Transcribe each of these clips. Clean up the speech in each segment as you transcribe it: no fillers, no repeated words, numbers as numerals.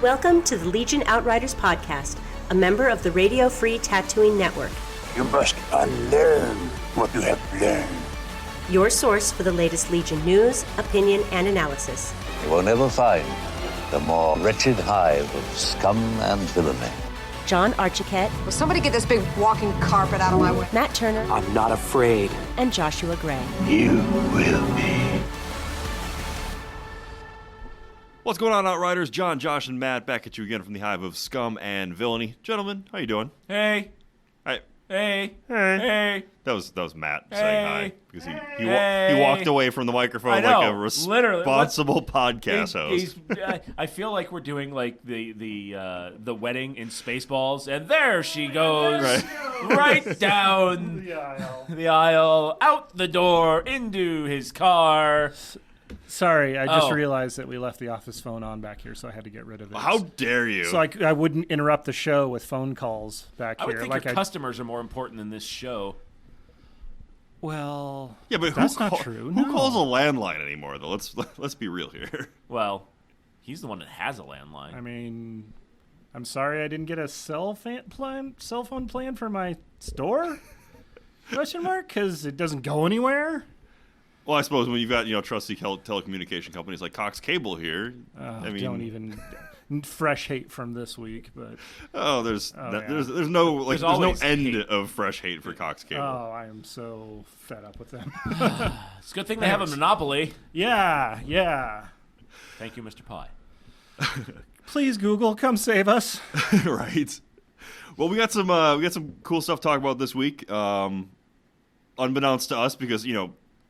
Welcome to the Legion Outriders Podcast, a member of the Radio Free Tattooing Network. You must unlearn what you have learned. Your source for the latest Legion news, opinion, and analysis. You will never find the more wretched hive of scum and villainy. John Archiquette. Will somebody get this big walking carpet out of my way? Matt Turner. I'm not afraid. And Joshua Gray. You will be. What's going on, Outriders? John, Josh, and Matt back at you again from the hive of scum and villainy. Gentlemen, how you doing? Hey. Hi. Hey. Hey. Hey. That was Matt Hey. saying hi because he Hey. walked away from the microphone I know, like a responsible podcast host. I feel like we're doing like the wedding in Spaceballs, and there she goes, right down the aisle, out the door, into his car. Sorry, I just realized that we left the office phone on back here, so I had to get rid of it. How dare you? So I wouldn't interrupt the show with phone calls back I here. would think like your customers are more important than this show. Well, yeah, but that's not true. Who calls a landline anymore, though? Let's be real here. Well, he's the one that has a landline. I mean, I'm sorry I didn't get a cell phone plan for my store? Question mark? Because it doesn't go anywhere. Well, I suppose when you've got trusty telecommunication companies like Cox Cable here, I mean, don't even fresh hate from this week, but there's no end of fresh hate for Cox Cable. Oh, I am so fed up with them. It's a good thing they have a monopoly. Yeah. Thank you, Mr. Pie. Please, Google, come save us. Right. Well, we got some cool stuff to talk about this week. Unbeknownst to us, because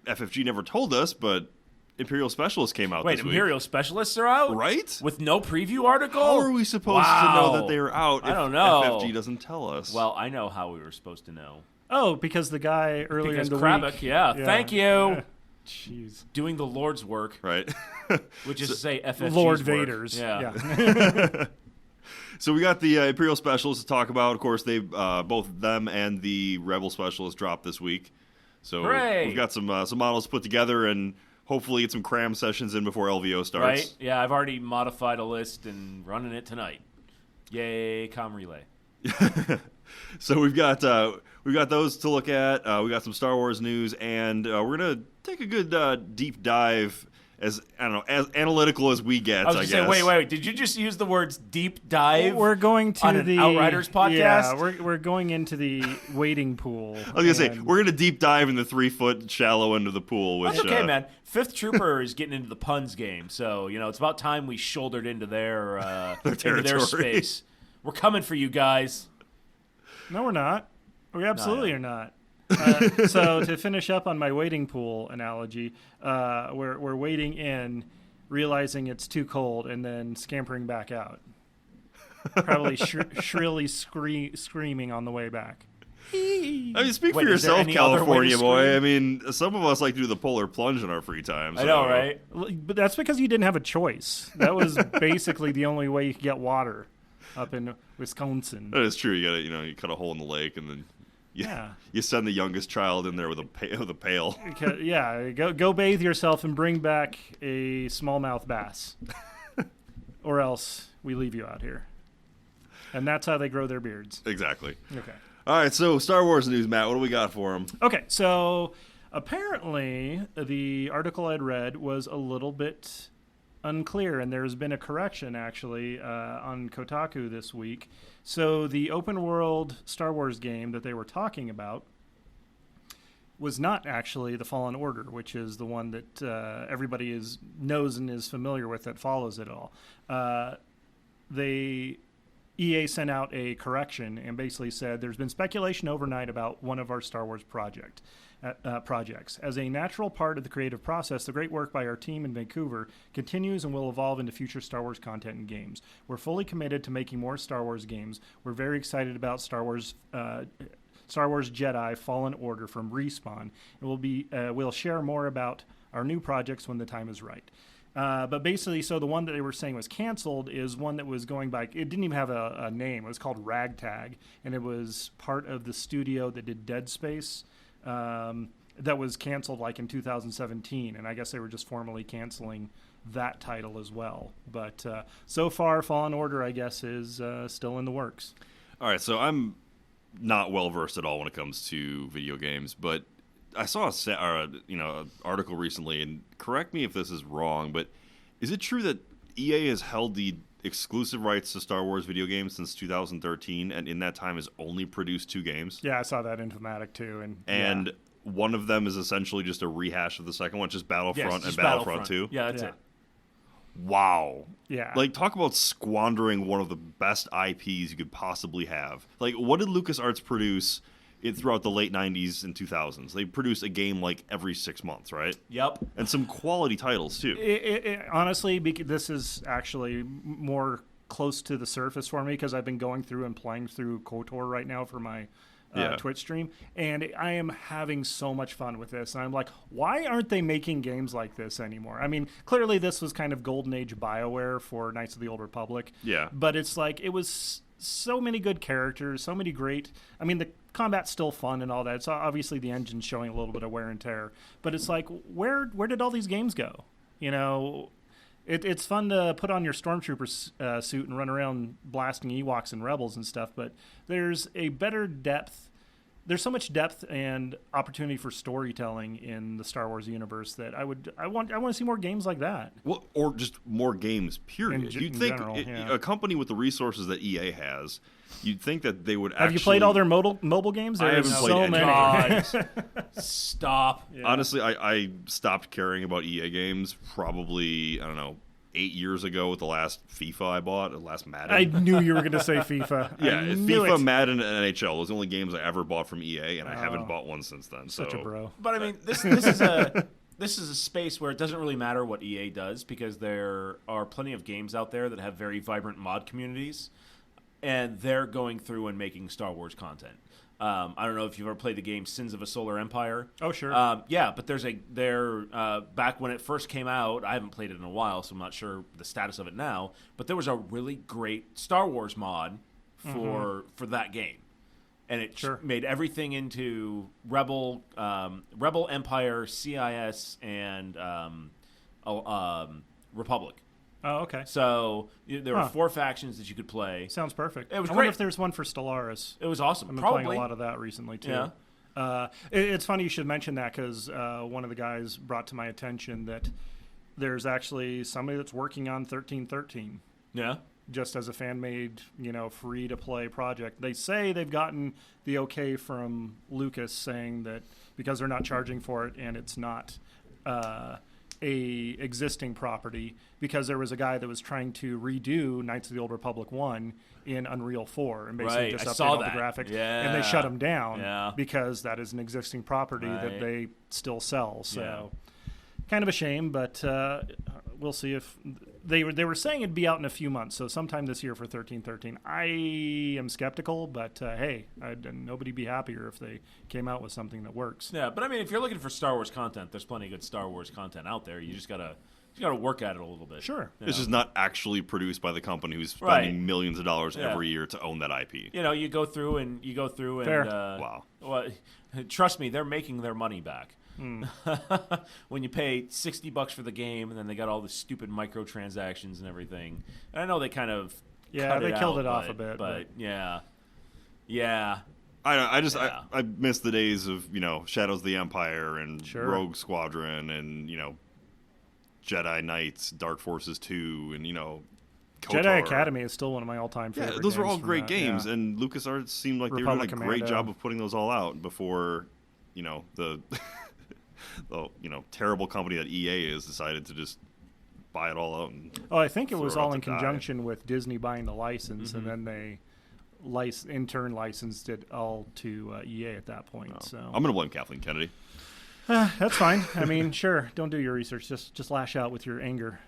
FFG never told us, but Imperial Specialists came out this week. Wait, Imperial Specialists are out? Right? With no preview article? How are we supposed to know that they were out I don't know. FFG doesn't tell us? Well, I know how we were supposed to know. Oh, because the guy earlier in the Kravik, week. Yeah, thank you. Jeez. Doing the Lord's work. Right. Which is to say FFG's Lord work. Vader's. Yeah. So we got the Imperial Specialists to talk about. Of course, they both them and the Rebel Specialists dropped this week. So Hooray. We've got some models put together and hopefully get some cram sessions in before LVO starts. Right? Yeah, I've already modified a list and running it tonight. Yay, Com Relay. So we've got those to look at. We got some Star Wars news, and we're gonna take a good deep dive. As analytical as we get, I guess. Wait. Did you just use the words deep dive? We're going to on an Outriders podcast? Yeah, we're going into the wading pool. I was going to say, we're going to deep dive in the 3-foot shallow end of the pool. Which, that's okay, man. Fifth Trooper is getting into the puns game, so, it's about time we shouldered into their into their space. We're coming for you guys. No, we're not. We absolutely are not. So to finish up on my wading pool analogy, we're wading in, realizing it's too cold, and then scampering back out. Probably shrilly screaming on the way back. I mean, speak for yourself, California boy. I mean, some of us like to do the polar plunge in our free time. So. I know, right? But that's because you didn't have a choice. That was basically the only way you could get water up in Wisconsin. That is true. You cut a hole in the lake, and then you send the youngest child in there with a pail. Yeah, go bathe yourself and bring back a smallmouth bass, or else we leave you out here. And that's how they grow their beards. Exactly. Okay. All right, so Star Wars news, Matt. What do we got for them? Okay, so apparently the article I'd read was a little bit unclear, and there's been a correction actually on Kotaku this week. So the open world Star Wars game that they were talking about was not actually the Fallen Order, which is the one that everybody knows and is familiar with that follows it all. EA sent out a correction and basically said there's been speculation overnight about one of our Star Wars projects. As a natural part of the creative process, the great work by our team in Vancouver continues and will evolve into future Star Wars content and games. We're fully committed to making more Star Wars games. We're very excited about Star Wars Jedi Fallen Order from Respawn, and we'll share more about our new projects when the time is right. But basically, so the one that they were saying was canceled is one that was going by, it didn't even have a name. It was called Ragtag, and it was part of the studio that did Dead Space. That was canceled like in 2017, and I guess they were just formally canceling that title as well. But so far, Fallen Order, I guess, is still in the works. All right, so I'm not well versed at all when it comes to video games, but I saw an article recently, and correct me if this is wrong, but is it true that EA has held the exclusive rights to Star Wars video games since 2013, and in that time has only produced 2 games? Yeah, I saw that in Informatic too, and one of them is essentially just a rehash of the second one, just Battlefront and Battlefront 2. Yeah, that's it. Wow. Yeah. Like, talk about squandering one of the best IPs you could possibly have. Like, what did LucasArts produce throughout the late 90s and 2000s? They produced a game like every 6 months, right? Yep. And some quality titles, too. Honestly, this is actually more close to the surface for me because I've been going through and playing through KOTOR right now for my Twitch stream, and I am having so much fun with this. And I'm like, why aren't they making games like this anymore? I mean, clearly this was kind of golden age BioWare for Knights of the Old Republic. Yeah. But it's like, it was so many good characters, so many great... I mean, the combat's still fun and all that. It's obviously the engine's showing a little bit of wear and tear. But it's like, where did all these games go? You know... It's fun to put on your Stormtrooper suit and run around blasting Ewoks and Rebels and stuff, but there's a better depth. There's so much depth and opportunity for storytelling in the Star Wars universe that I want to see more games like that. Well, or just more games, period. You'd think general, a company with the resources that EA has, you'd think that they would actually... Have you played all their mobile games? I haven't played any. God. Stop. Yeah. Honestly, I stopped caring about EA games probably, 8 years ago with the last FIFA I bought, the last Madden. I knew you were going to say FIFA. Yeah, FIFA, FIFA, Madden, and NHL. Those are the only games I ever bought from EA, and I haven't bought one since then. Such a bro. But I mean, this is a space where it doesn't really matter what EA does because there are plenty of games out there that have very vibrant mod communities, and they're going through and making Star Wars content. I don't know if you've ever played the game Sins of a Solar Empire. Oh, sure. Yeah, but back when it first came out, I haven't played it in a while, so I'm not sure the status of it now, but there was a really great Star Wars mod for that game. And it made everything into Rebel, Empire, CIS, and Republic. Oh, okay. So there were 4 factions that you could play. Sounds perfect. It was I great. wonder if there's one for Stellaris. It was awesome. I've been Probably playing a lot of that recently, too. Yeah. It's funny you should mention that because one of the guys brought to my attention that there's actually somebody that's working on 1313. Yeah. Just as a fan-made, free-to-play project. They say they've gotten the okay from Lucas saying that because they're not charging for it and it's not a existing property, because there was a guy that was trying to redo Knights of the Old Republic 1 in Unreal 4 and basically just update all the graphics. And they shut him down because that is an existing property that they still sell. So kind of a shame, but we'll see if they were saying it'd be out in a few months, so sometime this year for 1313. I am skeptical, but hey, nobody'd be happier if they came out with something that works. Yeah, but I mean, if you're looking for Star Wars content, there's plenty of good Star Wars content out there. You just gotta work at it a little bit. Sure. It's just not actually produced by the company who's spending millions of dollars every year to own that IP. You go through and Fair. Wow. Well, trust me, they're making their money back. When you pay $60 for the game and then they got all the stupid microtransactions and everything. And I know they kind of killed it off a bit, but yeah. I miss the days of Shadows of the Empire and Rogue Squadron and Jedi Knights, Dark Forces 2, and KOTOR. Jedi Academy is still one of my all-time favorite. Yeah, those were all games great games, and LucasArts seemed like they were doing a great job of putting those all out before the terrible company that EA is decided to just buy it all out. I think it was all in conjunction with Disney buying the license, and then they licensed it all to EA at that point. So I'm going to blame Kathleen Kennedy. That's fine. I mean, sure. Don't do your research. Just lash out with your anger.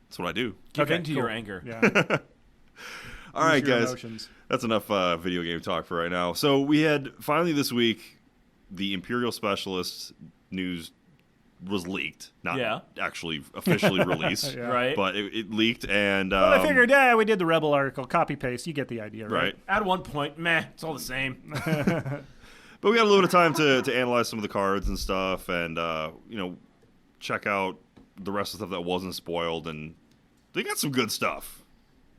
That's what I do. Give in to your anger. Yeah. All right, guys. Emotions. That's enough video game talk for right now. So we had finally this week the Imperial Specialist news was leaked, not actually officially released, right? But it leaked, and I figured, we did the Rebel article, copy paste. You get the idea, right? At one point, it's all the same. But we got a little bit of time to analyze some of the cards and stuff, and check out the rest of the stuff that wasn't spoiled, and they got some good stuff.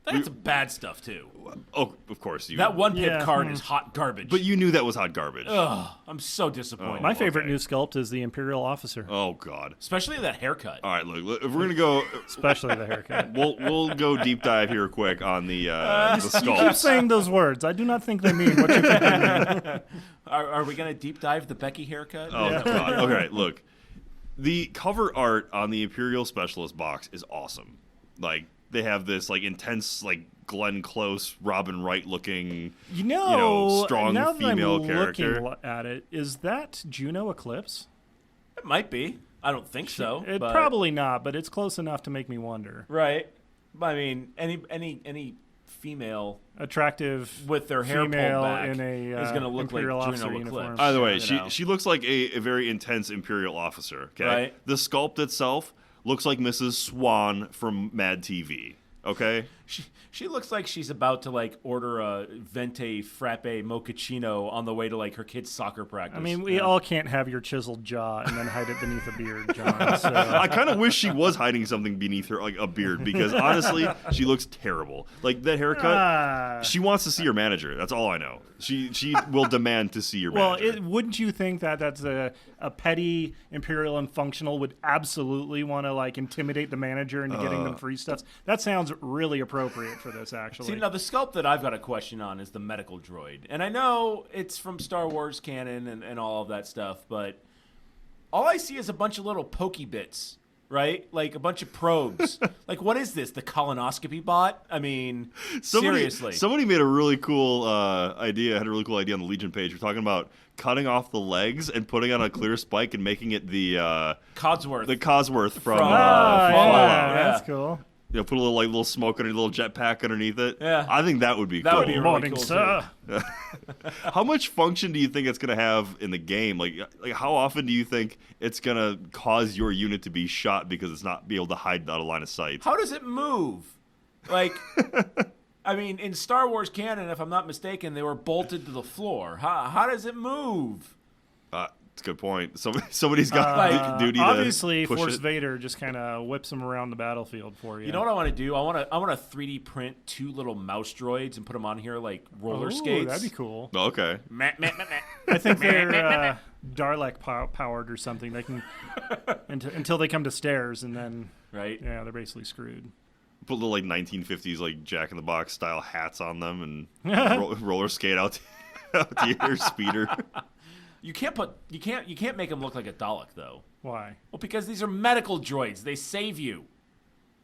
That's bad stuff too. Oh, of course. That one pip card is hot garbage. But you knew that was hot garbage. Ugh, I'm so disappointed. My favorite new sculpt is the Imperial Officer. Oh, God. Especially that haircut. All right, look, if we're going to go... Especially the haircut. We'll go deep dive here quick on the You sculpts. keep saying those words. I do not think they mean what you think they mean. Are we going to deep dive the Becky haircut? Oh, God. Okay, look. The cover art on the Imperial Specialist box is awesome. Like, they have this, like, intense, like, Glenn Close, Robin Wright looking, strong now that female I'm character. Looking at it, is that Juno Eclipse? It might be. I don't think so. But... Probably not, but it's close enough to make me wonder. Right. I mean, any female attractive with their hair pulled back in a is going to look Imperial like officer Juno uniform. Eclipse. Either way, she looks like a very intense Imperial officer. Okay, right. The sculpt itself looks like Mrs. Swan from Mad TV. Okay, she looks like she's about to like order a venti frappe mochaccino on the way to like her kid's soccer practice. I mean, we all can't have your chiseled jaw and then hide it beneath a beard, John. So. I kind of wish she was hiding something beneath her, like a beard, because honestly, she looks terrible. Like that haircut. She wants to see her manager. That's all I know. She will demand to see your manager. Well, wouldn't you think that that's a petty Imperial and functional would absolutely want to like intimidate the manager into getting them free stuff? That sounds really appropriate for this, actually. See, now the sculpt that I've got a question on is the medical droid. And I know it's from Star Wars canon and all of that stuff, but all I see is a bunch of little pokey bits, right? Like a bunch of probes. Like, what is this? The colonoscopy bot? I mean, seriously. Somebody made a really cool idea, had a really cool idea on the Legion page. We're talking about cutting off the legs and putting on a clear spike and making it the Codsworth. The Codsworth from Fallout. Fallout. Yeah, that's cool. Put a little smoke under a little jetpack underneath it. Yeah. I think that would be cool. That would be really Morning, cool, sir. How much function do you think it's going to have in the game? Like how often do you think it's going to cause your unit to be shot because it's not be able to hide out of line of sight? How does it move? Like, I mean, in Star Wars canon, if I'm not mistaken, they were bolted to the floor. How does it move? That's a good point. Somebody's got duty obviously, to push Force it. Vader just kind of whips them around the battlefield for you. You know what I want to do? I want to 3D print 2 little mouse droids and put them on here like roller skates. That'd be cool. Oh, okay. I think they're Dalek powered or something. They can until they come to stairs, and then right. Yeah, they're basically screwed. Put little like 1950s like Jack in the Box style hats on them and roller skate out to your speeder. You can't make them look like a Dalek though. Why? Well, because these are medical droids. They save you.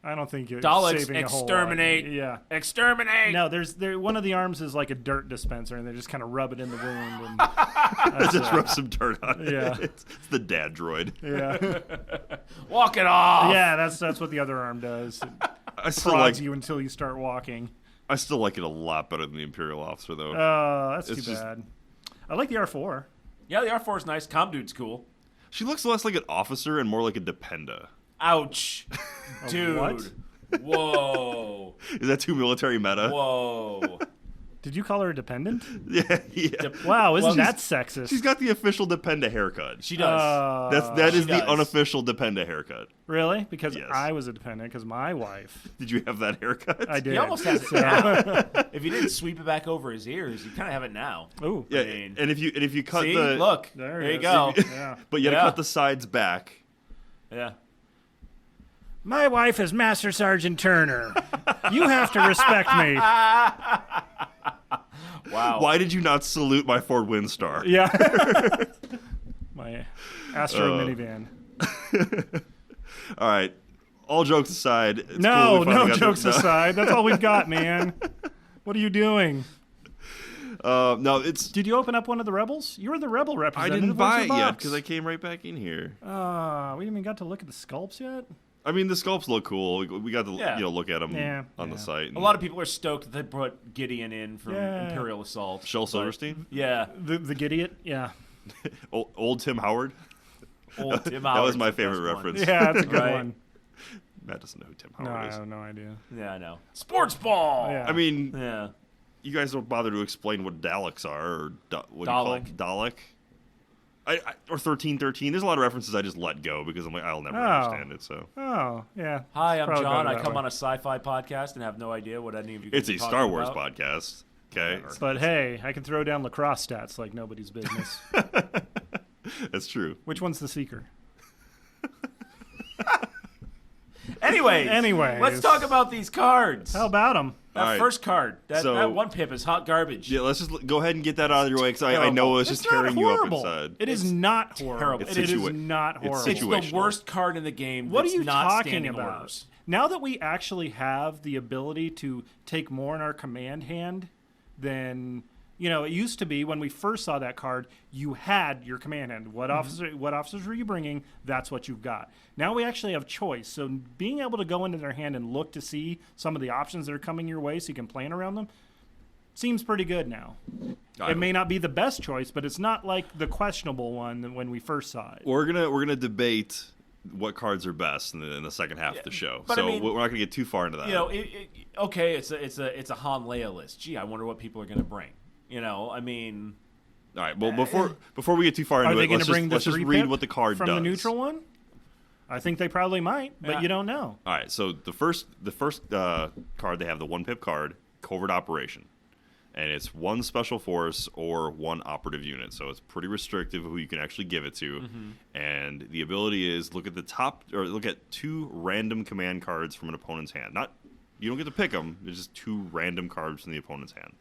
I don't think you're Daleks saving exterminate. A whole lot. Yeah. Exterminate. No, one of the arms is like a dirt dispenser, and they just kind of rub it in the wound. And Just rub some dirt on it. Yeah. It's the dad droid. Yeah. Walk it off. Yeah, that's what the other arm does. It I still prods you until you start walking. I still like it a lot better than the Imperial officer though. That's It's too just- bad. I like the R4. Yeah, the R4 is nice. Dude's cool. She looks less like an officer and more like a dependa. Ouch. Dude. what? Whoa. Is that too military meta? Whoa. Did you call her a dependent? Yeah. Wow, isn't Well, that sexist? She's got the official Dependa haircut. She does. That is she the does. unofficial Dependa haircut. Really? Because Yes. I was a dependent, because my wife. Did you have that haircut? I did. He almost has it now. If you didn't sweep it back over his ears, you kind of have it now. Ooh. Yeah, I mean- and if you cut See? the Look. There There it you is. go. Yeah. but you gotta Yeah. cut the sides back. Yeah. My wife is Master Sergeant Turner. You have to respect me. Wow. Why did you not salute my Ford Windstar? Yeah. My Astro minivan. All right. All jokes aside, it's No, cool we finally no got jokes the, aside. That's all we've got, man. What are you doing? No, it's. Did you open up one of the Rebels? You were the Rebel I representative. didn't buy Where's it your yet box? because I came right back in here. We haven't even got to look at the sculpts yet. I mean, the sculpts look cool. We got to Yeah. look at them Yeah, on the site. A lot of people are stoked that they put Gideon in from Yeah. Imperial Assault. Shel but- Silverstein, Yeah. The Gideot? Yeah. old Tim Howard. Old Tim That was Howard's my the favorite best one. reference. Yeah, that's a good Right. one. Matt doesn't know who Tim No, Howard I is. have no idea. Yeah, I know. Sports ball. Yeah. I mean, Yeah. you guys don't bother to explain what Daleks are or what Dalek. do you call it? Dalek. or 1313. There's a lot of references I just let go because I'm like, I'll never understand it. So. Oh, yeah. Hi, I'm Probably John. better I that come way. on a sci-fi podcast and have no idea what any of you guys It's are a talking Star Wars about. podcast. Okay. But hey, I can throw down lacrosse stats like nobody's business. That's true. Which one's the seeker? Anyways, let's talk about these cards. How about them? That All right. first card, that So- one pip is hot garbage. Yeah, let's just go ahead and get that out of your way because I know it's just tearing you up inside. It is not horrible. It's It is situa- not it's horrible. It's the situational. worst card in the game. What are that's you not talking standing about? orders. Now that we actually have the ability to take more in our command hand than it used to be when we first saw that card, you had your command hand. What officers were you bringing? That's what you've got. Now we actually have choice. So being able to go into their hand and look to see some of the options that are coming your way so you can plan around them seems pretty good now. It may not be the best choice, but it's not like the questionable one when we first saw it. We're gonna debate what cards are best in the second half of the show. but So I mean- we're not gonna get too far into that. Okay, it's a Han Leia list. Gee, I wonder what people are going to bring. I mean, All right. Well, before we get too far Are into they it, going let's to bring just the read three-pip what the card from does. the neutral one? I think they probably might, but Yeah. you don't know. All right. So the first card they have the 1-pip card, Covert Operation, and it's one special force or one operative unit. So it's pretty restrictive who you can actually give it to. And the ability is look at 2 random command cards from an opponent's hand. You don't get to pick them. It's just 2 random cards from the opponent's hand.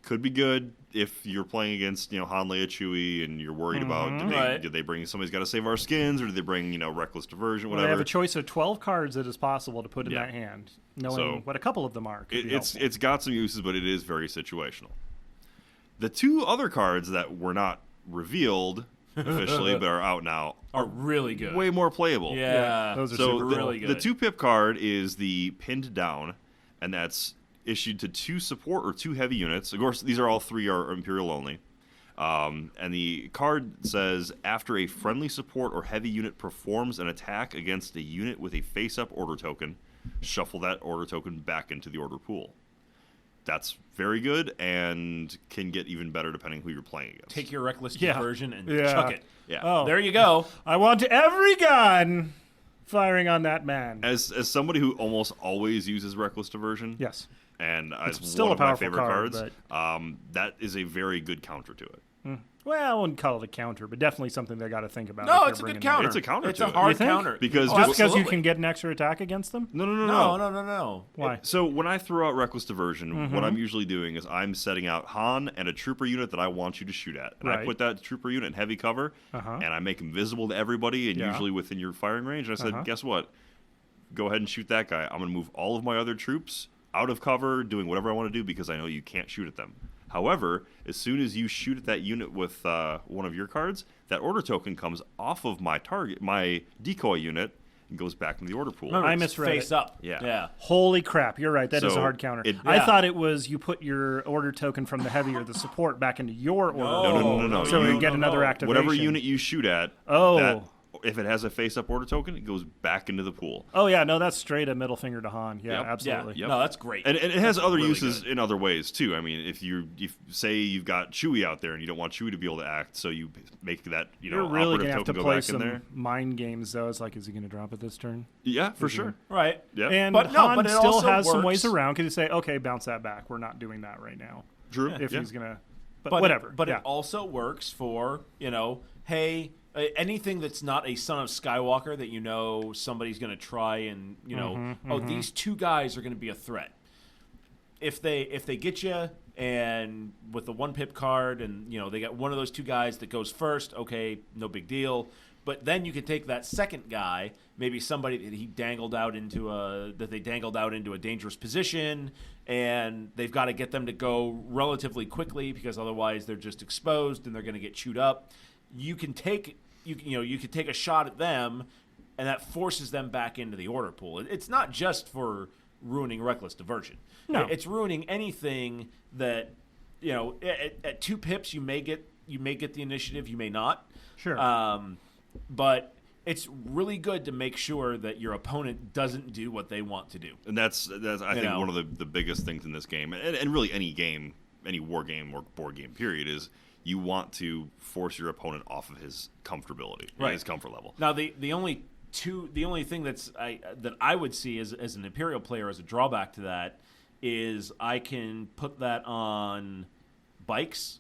Could be good if you're playing against, Han, Leia, Chewie, and you're worried about did they bring somebody's got to save our skins, or did they bring reckless diversion, Well, whatever. they have a choice of 12 cards that is possible to put in Yeah. that hand. Knowing So, what a couple of them are could be helpful. It's got some uses, but it is very situational. The 2 other cards that were not revealed officially but are out now are really good. way more playable. Yeah, those are So super really the good. 2-pip card is the Pinned Down, and that's issued to 2 support or 2 heavy units. Of course, these are all 3 are Imperial only. And the card says, after a friendly support or heavy unit performs an attack against a unit with a face-up order token, shuffle that order token back into the order pool. That's very good and can get even better depending who you're playing against. Take your reckless Yeah. diversion and Yeah. chuck it. Yeah. Oh. There you go. I want every gun firing on that man. As somebody who almost always uses reckless diversion, Yes. and it's still one a of my powerful favorite card, cards, that is a very good counter to it. Well, I wouldn't call it a counter, but definitely something they got to think about. No, if it's a they're good bringing counter. It's a counter It's to a it. hard You think? counter. Because Just because you Absolutely. can get an extra attack against them? No. No. Why? So when I throw out reckless diversion, Mm-hmm. what I'm usually doing is I'm setting out Han and a trooper unit that I want you to shoot at, and I Right. put that trooper unit in heavy cover, and I make him visible to everybody, and Yeah. usually within your firing range. And I said, guess what? Go ahead and shoot that guy. I'm going to move all of my other troops out of cover, doing whatever I want to do because I know you can't shoot at them. However, as soon as you shoot at that unit with one of your cards, that order token comes off of my target, my decoy unit, and goes back into the order pool. Remember, I it's misread face it. up. Yeah. Holy crap, you're right. That is So a hard counter. I Yeah. thought it was you put your order token from the heavy or the support back into your order. No. So you get no, another no. activation. Whatever unit you shoot at, Oh. if it has a face-up order token, it goes back into the pool. Oh, yeah, no, that's straight a middle finger to Han. Yeah, Yep. absolutely. Yep. No, that's great. And it has other really uses good. in other ways too. I mean, if say you've got Chewie out there and you don't want Chewie to be able to act, so you make that You're really operative going to have to token go play back in there. some mind games, though. It's like, is he going to drop it this turn? Yeah, for sure. Right. Yeah, And But no, Han but it still also has some ways works. around because you say, okay, bounce that back. We're not doing that right now. true. If yeah. he's going to. But But whatever. But yeah. it also works for, hey, anything that's not a Son of Skywalker that somebody's going to try and, these 2 guys are going to be a threat. If they get you and with the 1-pip card and, they got one of those 2 guys that goes first, okay, no big deal. But then you could take that second guy, maybe somebody that they dangled out into a dangerous position, and they've got to get them to go relatively quickly because otherwise they're just exposed and they're going to get chewed up. You can take you could take a shot at them, and that forces them back into the order pool. It's not just for ruining reckless diversion. No. It's ruining anything that at 2 pips you may get the initiative, you may not. Sure. But it's really good to make sure that your opponent doesn't do what they want to do. And that's I think one of the biggest things in this game, and really any game, any war game or board game period, is you want to force your opponent off of his comfortability, his comfort level. Now, the only thing that I would see as an Imperial player as a drawback to that is I can put that on bikes,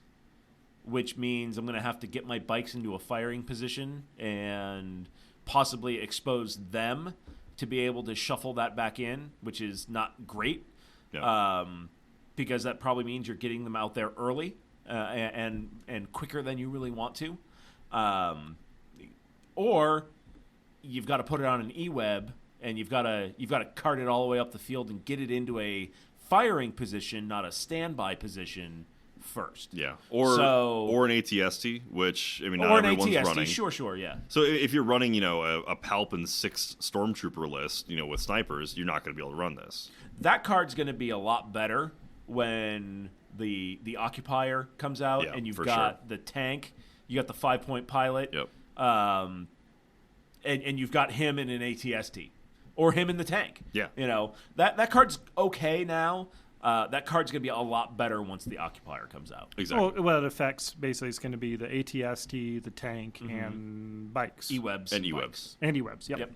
which means I'm going to have to get my bikes into a firing position and possibly expose them to be able to shuffle that back in, which is not great. Yeah. Because that probably means you're getting them out there early and quicker than you really want to. Or you've got to put it on an E-web and you've got to cart it all the way up the field and get it into a firing position, not a standby position first. Yeah, or an ATST, which not everyone's running. Sure, yeah. So if you're running, a Palp and 6 Stormtrooper list, with snipers, you're not going to be able to run this. That card's going to be a lot better when the Occupier comes out and you've got the tank, you got the 5-point pilot, and you've got him in an ATST or him in the tank. Yeah, that card's okay now. That card's going to be a lot better once the Occupier comes out. Exactly. Well, it affects, basically, it's going to be the ATST, the tank, and bikes. E-webs. And E-webs. And E-webs, yep.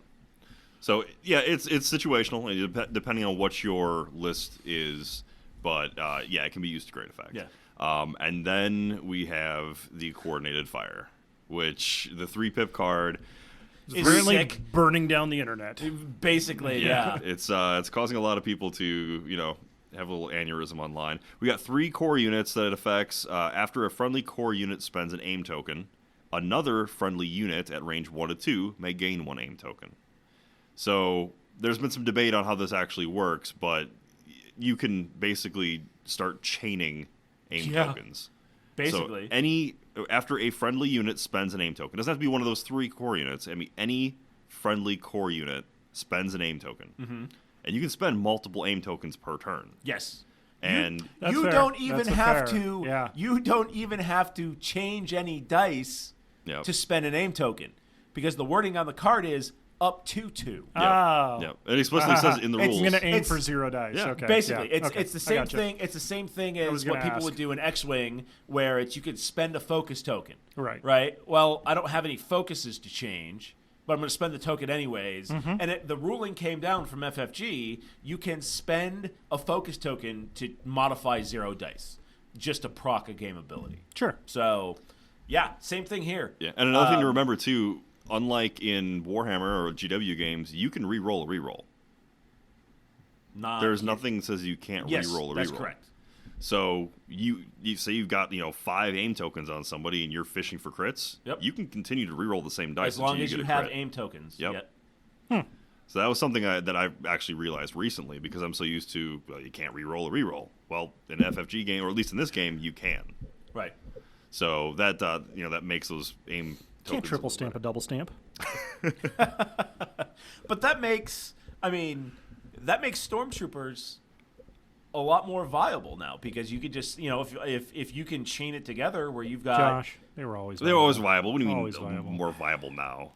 So, yeah, it's situational, depending on what your list is. But, it can be used to great effect. Yeah. And then we have the Coordinated Fire, which the 3-pip card is apparently burning down the internet. Basically, yeah. It's causing a lot of people to, have a little aneurysm online. We got 3 core units that it affects. After a friendly core unit spends an aim token, another friendly unit at range 1 to 2 may gain 1 aim token. So there's been some debate on how this actually works, but you can basically start chaining aim tokens. Basically. So after a friendly unit spends an aim token, it doesn't have to be one of those 3 core units. Any friendly core unit spends an aim token. Mm-hmm. And you can spend multiple aim tokens per turn. Yes. And you don't even have to. Yeah. You don't even have to change any dice to spend an aim token, because the wording on the card is up to 2. Yeah. It explicitly says in the rules. It's going to aim for 0 dice. Yeah. Okay. Basically, it's the same thing. It's the same thing as what people would do in X-Wing, where you could spend a focus token. Right. Right. Well, I don't have any focuses to change, but I'm going to spend the token anyways. Mm-hmm. And the ruling came down from FFG. You can spend a focus token to modify 0 dice, just to proc a game ability. Sure. So, yeah, same thing here. Yeah, and another thing to remember, too, unlike in Warhammer or GW games, you can re-roll a re-roll. There's nothing that says you can't re-roll a re-roll. That's correct. So you say you've got 5 aim tokens on somebody and you're fishing for crits. Yep. You can continue to re-roll the same dice as long as you have crit. aim tokens. Yep. So that was something that I've actually realized recently, because I'm so used to you can't re-roll a re-roll. Well, in an FFG game, or at least in this game, you can. Right. So that that makes those aim tokens. Can't triple stamp a double stamp. But that makes Stormtroopers a lot more viable now, because you could just, if you can chain it together where you've got Josh, they were always viable. What do you mean viable. more viable now?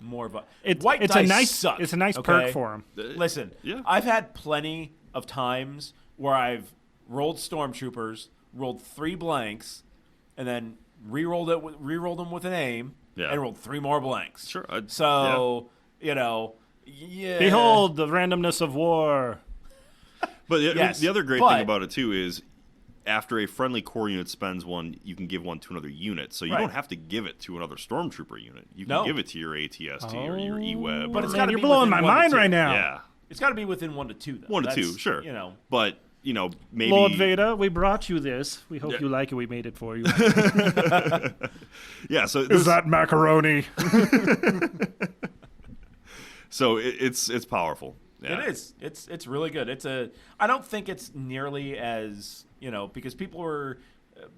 It's dice a nice suck. It's a nice perk for them. Listen, I've had plenty of times where I've rolled Stormtroopers, rolled 3 blanks, and then re-rolled them with an aim, and rolled 3 more blanks. Sure. Behold the randomness of war. But the other great thing about it, too, is after a friendly core unit spends 1, you can give 1 to another unit. So you don't have to give it to another Stormtrooper unit. You can give it to your ATST or your E-Web. But it's got to be blowing my mind right now. Yeah. It's got to be within 1 to 2, though. 1 to 2, sure. But, maybe... Lord Vader, we brought you this. We hope you like it. We made it for you. Yeah, so... Is that macaroni? So it's powerful. Yeah. It is. It's really good. I don't think it's nearly as, because people were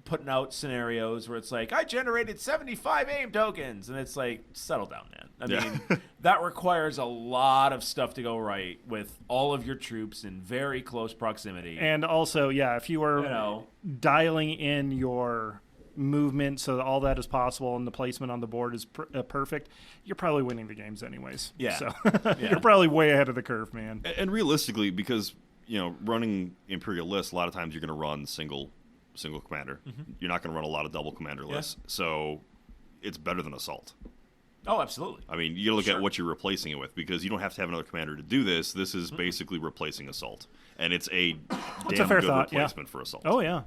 putting out scenarios where it's like, I generated 75 aim tokens, and it's like, settle down, man. I mean, that requires a lot of stuff to go right with all of your troops in very close proximity. And also, if you were dialing in your movement so that all that is possible and the placement on the board is perfect, you're probably winning the games anyways. Yeah. So you're probably way ahead of the curve, man. And realistically, because running Imperial lists, a lot of times you're going to run single single commander. You're not going to run a lot of double commander lists. So it's better than Assault. Oh, absolutely. I mean, you got to look at what you're replacing it with, because you don't have to have another commander to do this. This is basically replacing Assault, and it's a damn fair good thought, replacement for Assault. Oh yeah,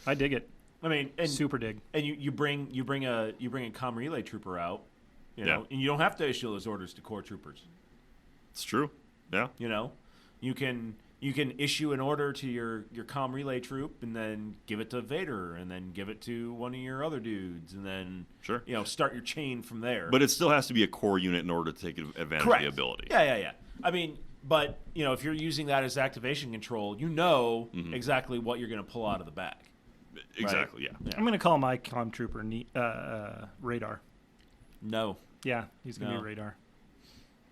I dig it. I mean, and Super dig. And you bring a comm relay trooper out, you know, and you don't have to issue those orders to core troopers. It's true. Yeah. You know, you can issue an order to your comm relay troop, and then give it to Vader, and then give it to one of your other dudes, and then start your chain from there. But it still has to be a core unit in order to take advantage of the ability. Yeah. I mean, but if you're using that as activation control, exactly what you're going to pull out of the bag. Exactly. Right? Yeah. I'm going to call my comm trooper Radar. No. Yeah, he's going to be Radar.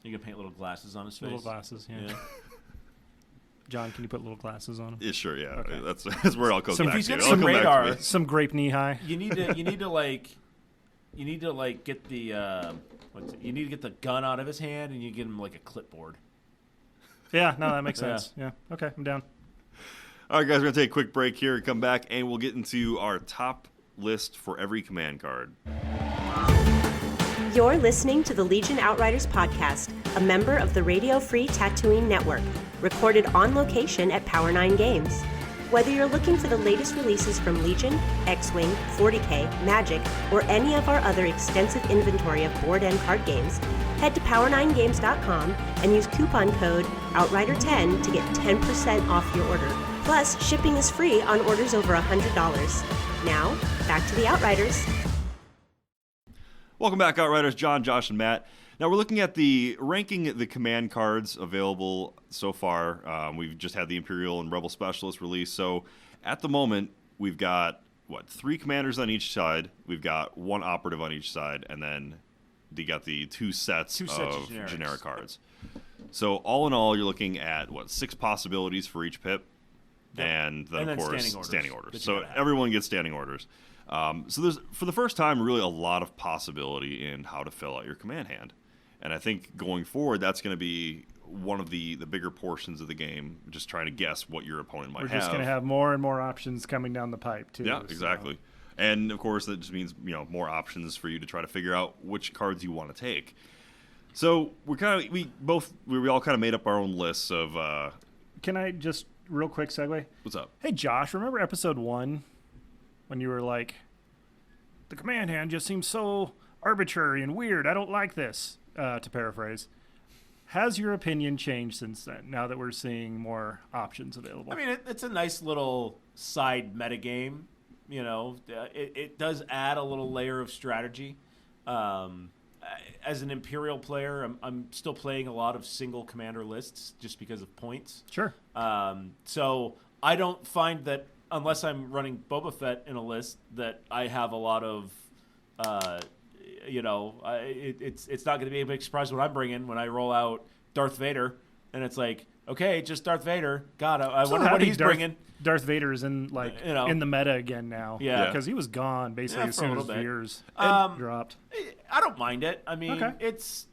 You can paint little glasses on his face. Little glasses. Yeah. John, can you put little glasses on him? Yeah, sure. Yeah, Okay. That's where it all comes back if he's to. got It'll some come back to radar, me. Some grape knee high. you need to get the you need to get the gun out of his hand, and you get him like a clipboard. Yeah, no, that makes sense. Yeah. Okay, I'm down. All right, guys, we're going to take a quick break here and come back, and we'll get into our top list for every command card. You're listening to the Legion Outriders Podcast, a member of the Radio Free Tatooine Network, recorded on location at Power 9 Games. Whether you're looking for the latest releases from Legion, X-Wing, 40K, Magic, or any of our other extensive inventory of board and card games, head to power9games.com and use coupon code OUTRIDER10 to get 10% off your order. Plus, shipping is free on orders over $100. Now, back to the Outriders. Welcome back, Outriders. John, Josh, and Matt. Now we're looking at the ranking the command cards available so far. We've just had the Imperial and Rebel Specialist release. So at the moment, we've got, 3 commanders on each side. We've got 1 operative on each side. And then you got the two sets of generic cards. So all in all, you're looking at, 6 possibilities for each pip. Yep. And then, of course, standing orders. So everyone gets standing orders. So there's, for the first time, really a lot of possibility in how to fill out your command hand. And I think going forward, that's going to be one of the bigger portions of the game, just trying to guess what your opponent might have. We're just going to have more and more options coming down the pipe, too. Yeah, exactly. And, of course, that just means more options for you to try to figure out which cards you want to take. So we all kind of made up our own lists of... Can I just, real quick segue? What's up? Hey, Josh, remember episode 1 when you were like, the command hand just seems so arbitrary and weird. I don't like this. To paraphrase, has your opinion changed since then, now that we're seeing more options available? I mean, it's a nice little side metagame. It does add a little layer of strategy. As an Imperial player, I'm still playing a lot of single commander lists just because of points. Sure. So I don't find that, unless I'm running Boba Fett in a list, that I have a lot of... it's not going to be a big surprise what I'm bringing when I roll out Darth Vader, and it's like, okay, just Darth Vader. God, I wonder what he's bringing. Darth Vader is in in the meta again now. Yeah, because he was gone basically as soon as Veers dropped. I don't mind it. I mean, it's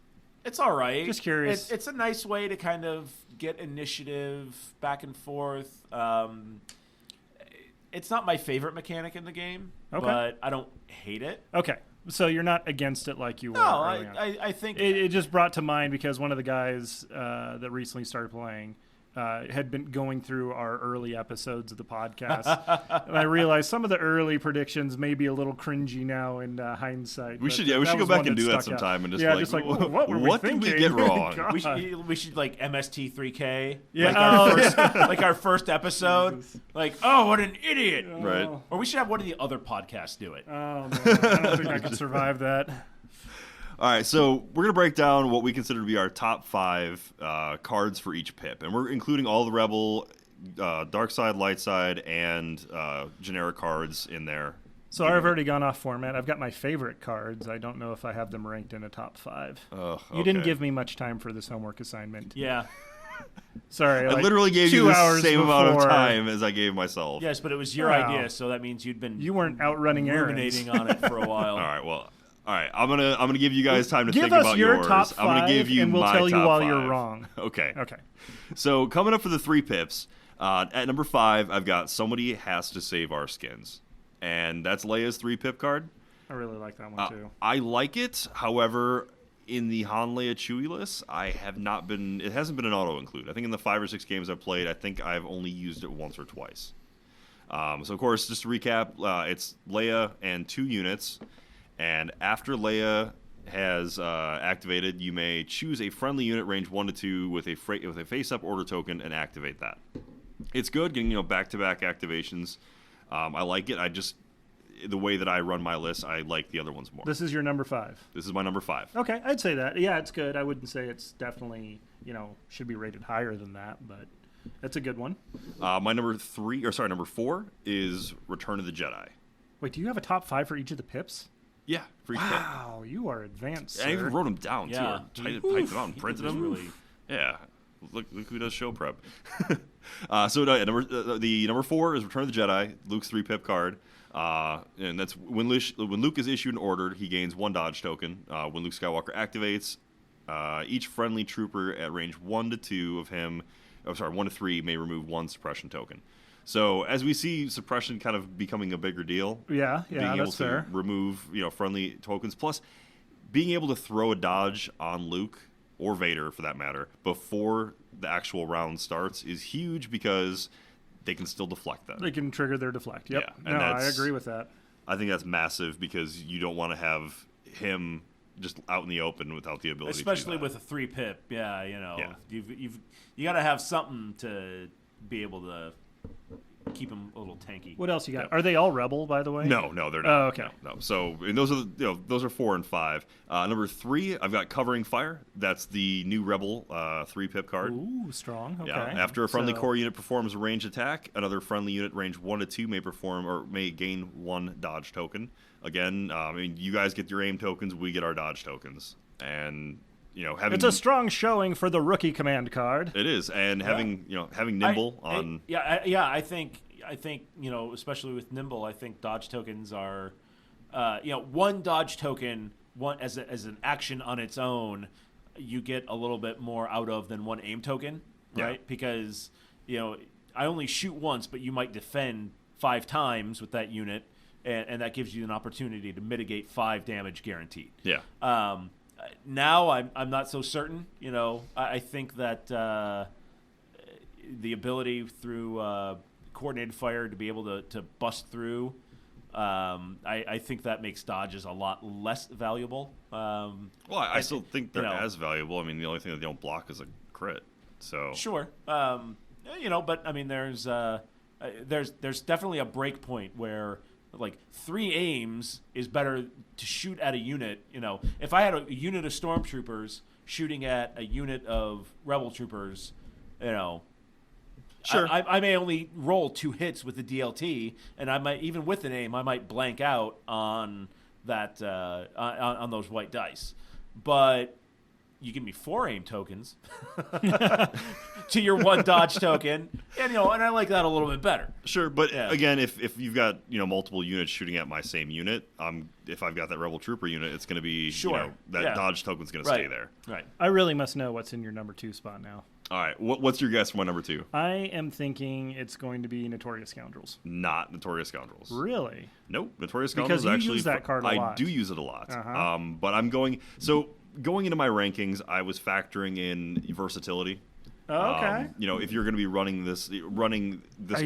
all right. Just curious. It's a nice way to kind of get initiative back and forth. It's not my favorite mechanic in the game, but I don't hate it. Okay. So you're not against it like you were. No, I think it just brought to mind because one of the guys that recently started playing had been going through our early episodes of the podcast, and I realized some of the early predictions may be a little cringy now in hindsight. We should go back and do that sometime and just what did we get wrong? we should like MST3K, like our first episode, like, oh, what an idiot, right? Or we should have one of the other podcasts do it. Oh man, I don't think I could survive that. All right, so we're going to break down what we consider to be our top 5 cards for each pip. And we're including all the Rebel, Dark Side, Light Side, and generic cards in there. So I've already gone off format. I've got my favorite cards. I don't know if I have them ranked in a top 5. Okay. You didn't give me much time for this homework assignment. Yeah. Sorry. I literally gave you the same amount of time as I gave myself. Yes, but it was your idea, so that means you weren't outrunning ruminating on it for a while. All right, I'm gonna give you guys time to think about about yours. Top 5, I'm gonna give you and we'll my tell you top while 5. you're wrong. Okay. So coming up for the 3 pips, At number 5, I've got Somebody Has to Save Our Skins. And that's Leia's 3-pip card. I really like that one, too. I like it. However, in the Han Leia Chewie list, it hasn't been an auto-include. I think in the 5 or 6 games I've played, I think I've only used it once or twice. So, of course, just to recap, it's Leia and 2 units. And after Leia has activated, you may choose a friendly unit range 1 to 2 with a face-up order token and activate that. It's good getting back-to-back activations. I like it. The way that I run my list, I like the other ones more. This is your number 5. This is my number 5. Okay, I'd say that. Yeah, it's good. I wouldn't say it's definitely should be rated higher than that, but that's a good one. My number 4 is Return of the Jedi. Wait, do you have a top 5 for each of the pips? Yeah, for each pip. Wow, you are advanced, sir. I even wrote them down, too. Yeah. Typed them out and printed them. Really... Yeah. Look who does show prep. The number 4 is Return of the Jedi, Luke's 3-pip card. And that's when Luke is issued and ordered, he gains 1 dodge token. When Luke Skywalker activates, each friendly trooper at range 1 to 2 of him, 1 to 3 may remove 1 suppression token. So as we see suppression kind of becoming a bigger deal, being able that's to fair. remove friendly tokens, plus being able to throw a dodge on Luke or Vader for that matter before the actual round starts is huge because they can still deflect that. They can trigger their deflect. Yep. Yeah, and I agree with that. I think that's massive because you don't want to have him just out in the open without the ability Especially to do with a 3-pip. Yeah, Yeah. you got to have something to be able to keep him a little tanky. What else you got? Yep. Are they all Rebel, by the way? No, they're not. Oh, okay. No. So and those are 4 and 5. Number 3, I've got Covering Fire. That's the new Rebel 3-pip card. Ooh, strong. Okay. Yeah. After a friendly So- core unit performs a ranged attack, another friendly unit range 1 to 2 may gain 1 dodge token. Again, you guys get your aim tokens, we get our dodge tokens, and having It's a strong showing for the rookie command card. it is, and having nimble I think especially with nimble, I think dodge tokens are 1 dodge token, one as an action on its own, you get a little bit more out of than 1 aim token, right? Yeah. Because I only shoot once, but you might defend 5 times with that unit, and that gives you an opportunity to mitigate 5 damage guaranteed. Yeah. Now I'm not so certain. I think that the ability through coordinated fire to be able to bust through, I think that makes dodges a lot less valuable. I still think they're as valuable. The only thing that they don't block is a crit. So sure, but there's definitely a break point where. 3 aims is better to shoot at a unit. If I had a unit of stormtroopers shooting at a unit of rebel troopers, sure, I may only roll 2 hits with the DLT, and I might even with an aim I might blank out on that on those white dice. But you give me 4 aim tokens to your 1 dodge token, and I like that a little bit better. Sure, but again, if you've got multiple units shooting at my same unit, if I've got that rebel trooper unit, it's going to be dodge token's going to stay there. Right. I really must know what's in your number 2 spot now. All right, what's your guess for my number 2? I am thinking it's going to be Notorious Scoundrels. Not Notorious Scoundrels. Really? Nope, Notorious Scoundrels. Because you actually use that card a lot. I do use it a lot. Uh-huh. But I'm going into my rankings, I was factoring in versatility. Oh, okay. If you're going to be running this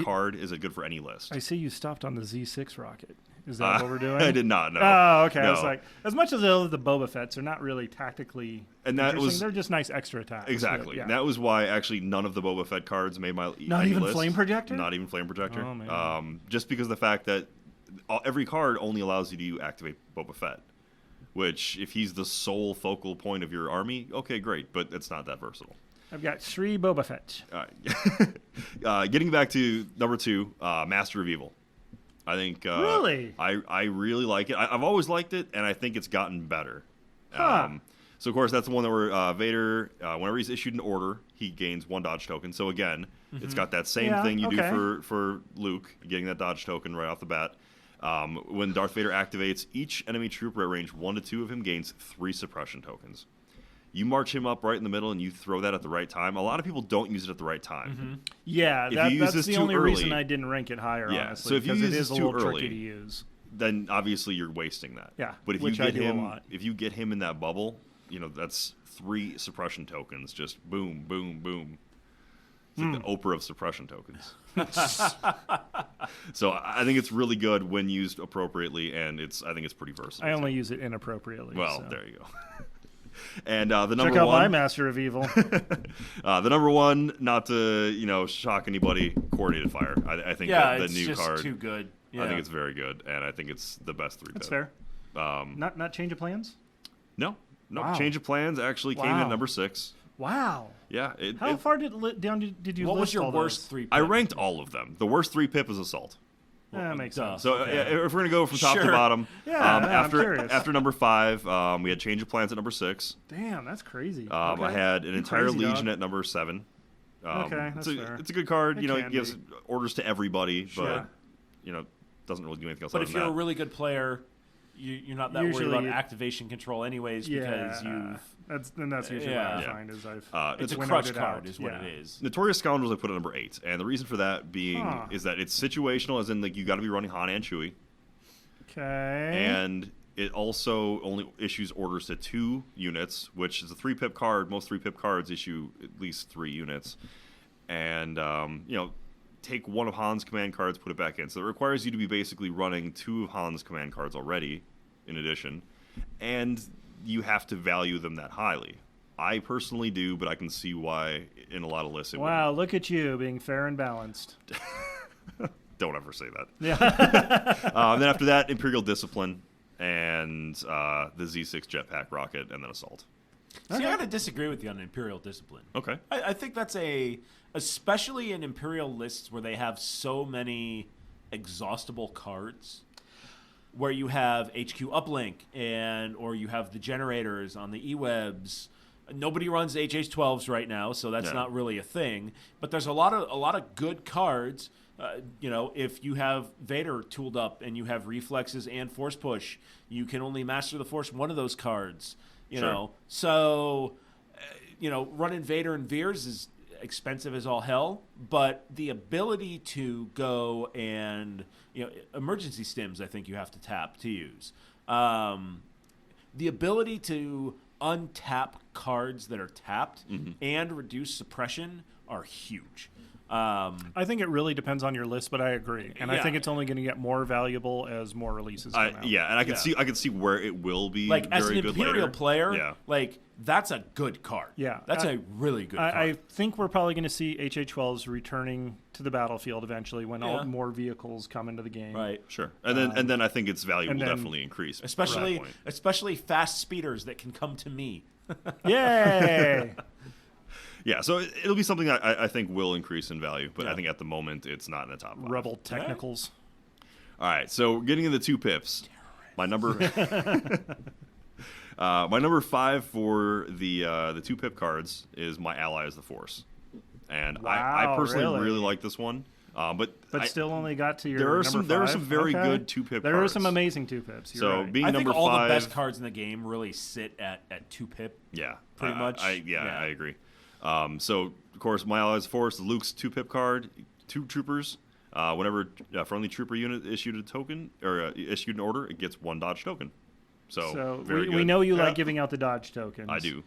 card, is it good for any list? I see you stopped on the Z6 rocket. Is that what we're doing? I did not know. Oh, okay. No. I was like, as much as the Boba Fett's are not really tactically and that interesting, was they're just nice extra attacks. Exactly. Yeah. That was why actually none of the Boba Fett cards made my Not even list. Flame Projector? Not even Flame Projector. Oh, man. Just because of the fact that every card only allows you to activate Boba Fett. Which, if he's the sole focal point of your army, okay, great, but it's not that versatile. I've got 3 Boba Fett. All right. Getting back to number 2, Master of Evil. I think really, I really like it. I've always liked it, and I think it's gotten better. Huh. So of course that's the one that where Vader, whenever he's issued an order, he gains 1 dodge token. So again, it's got that same thing you do for Luke, getting that dodge token right off the bat. When Darth Vader activates, each enemy trooper at range 1 to 2 of him gains 3 suppression tokens. You march him up right in the middle, and you throw that at the right time. A lot of people don't use it at the right time. Mm-hmm. Yeah, If you use that's this the too only early, reason I didn't rank it higher, Yeah, honestly. so if you because use it this is a too little early, tricky to use. then obviously you're wasting that. Yeah, but if which you I get do a him, lot. if you get him in that bubble, that's 3 suppression tokens. Just boom, boom, boom. It's like the Oprah of suppression tokens. So I think it's really good when used appropriately, and I think it's pretty versatile. I only use it inappropriately. Well, so. there you go. And the number Check out one, my Master of Evil. the number one, not to shock anybody, coordinated fire. I think that the it's new just card. too good. Yeah. I think it's very good, and I think it's the best 3-pip. That's fair. Not change of plans? No. Wow. Change of plans actually came in Wow. at number 6. Wow. Yeah. How far down did you What was list your all worst those? 3-pip? I ranked all of them. The worst 3-pip is Assault. That makes duh. sense. So if we're gonna go from top to Sure. bottom, Yeah, I'm after curious. after number 5, we had Change of Plans at number 6. Damn, that's crazy. I Okay. had an entire Crazy, Legion dog. at number 7. Okay, that's fair. It's a good card. It It can gives be. orders to everybody, Sure. but doesn't really do anything else. But other if than you're a that. really good player, you're not that Usually worried about you- activation control anyways because Yeah, that's usually Yeah. what I Yeah. find is I've it's a winnowed crutch it card out. is what Yeah. it is. Notorious Scoundrels I put at number 8, and the reason for that being Huh. is that it's situational, as in like you got to be running Han and Chewie, Okay. and it also only issues orders to 2 units, which is a 3-pip card. Most 3-pip cards issue at least 3 units, and take one of Han's command cards, put it back in. So it requires you to be basically running 2 of Han's command cards already, in addition, and you have to value them that highly. I personally do, but I can see why in a lot of lists it Wow, look at you being fair and balanced. wouldn't. Don't ever say that. Yeah. Then after that, Imperial Discipline and the Z6 Jetpack Rocket, and then Assault. See, I gotta disagree with you on Imperial Discipline. Okay. I think that's especially in Imperial lists where they have so many exhaustible cards, where you have HQ uplink or you have the generators on the E-webs. Nobody runs HH-12s right now, so that's Yeah. not really a thing. But there's a lot of good cards. If you have Vader tooled up and you have reflexes and force push, you can only master the force one of those cards. So running Vader and Veers is expensive as all hell, but the ability to go and emergency stims, I think you have to tap to use. The ability to untap cards that are tapped and reduce suppression are huge. I think it really depends on your list, but I agree, and I Yeah. think it's only going to get more valuable as more releases come out. Yeah, and I can see where it will be Like as an very good Imperial later. player, Yeah. like that's a good card. Yeah. That's a really good card. I think we're probably going to see HH-12s returning to the battlefield eventually when all more vehicles come into the game. Right. Sure, and then I think its value will and then- definitely increase. at that Especially point. especially fast speeders that can come to me. Yay! Yeah, so it'll be something I think will increase in value, but I think at the moment it's not in the top 5. Rebel technicals. All right, so getting into 2-pips, my number my number 5 for the 2-pip cards is My Ally is the Force, and I Wow, personally really? like this one, but Still only got to your there are number some 5? very Okay. good 2-pip There cards. are some amazing 2-pips. You're So right. being I think number all 5, the best cards in the game really sit at 2-pip. yeah, pretty much. I agree. So of course, My Ally is the Force, Luke's 2-pip card, 2 troopers. Whenever a friendly trooper unit issued a token or issued an order, it gets 1 dodge token. So very we good. know you Yeah. like giving out the dodge tokens. I do.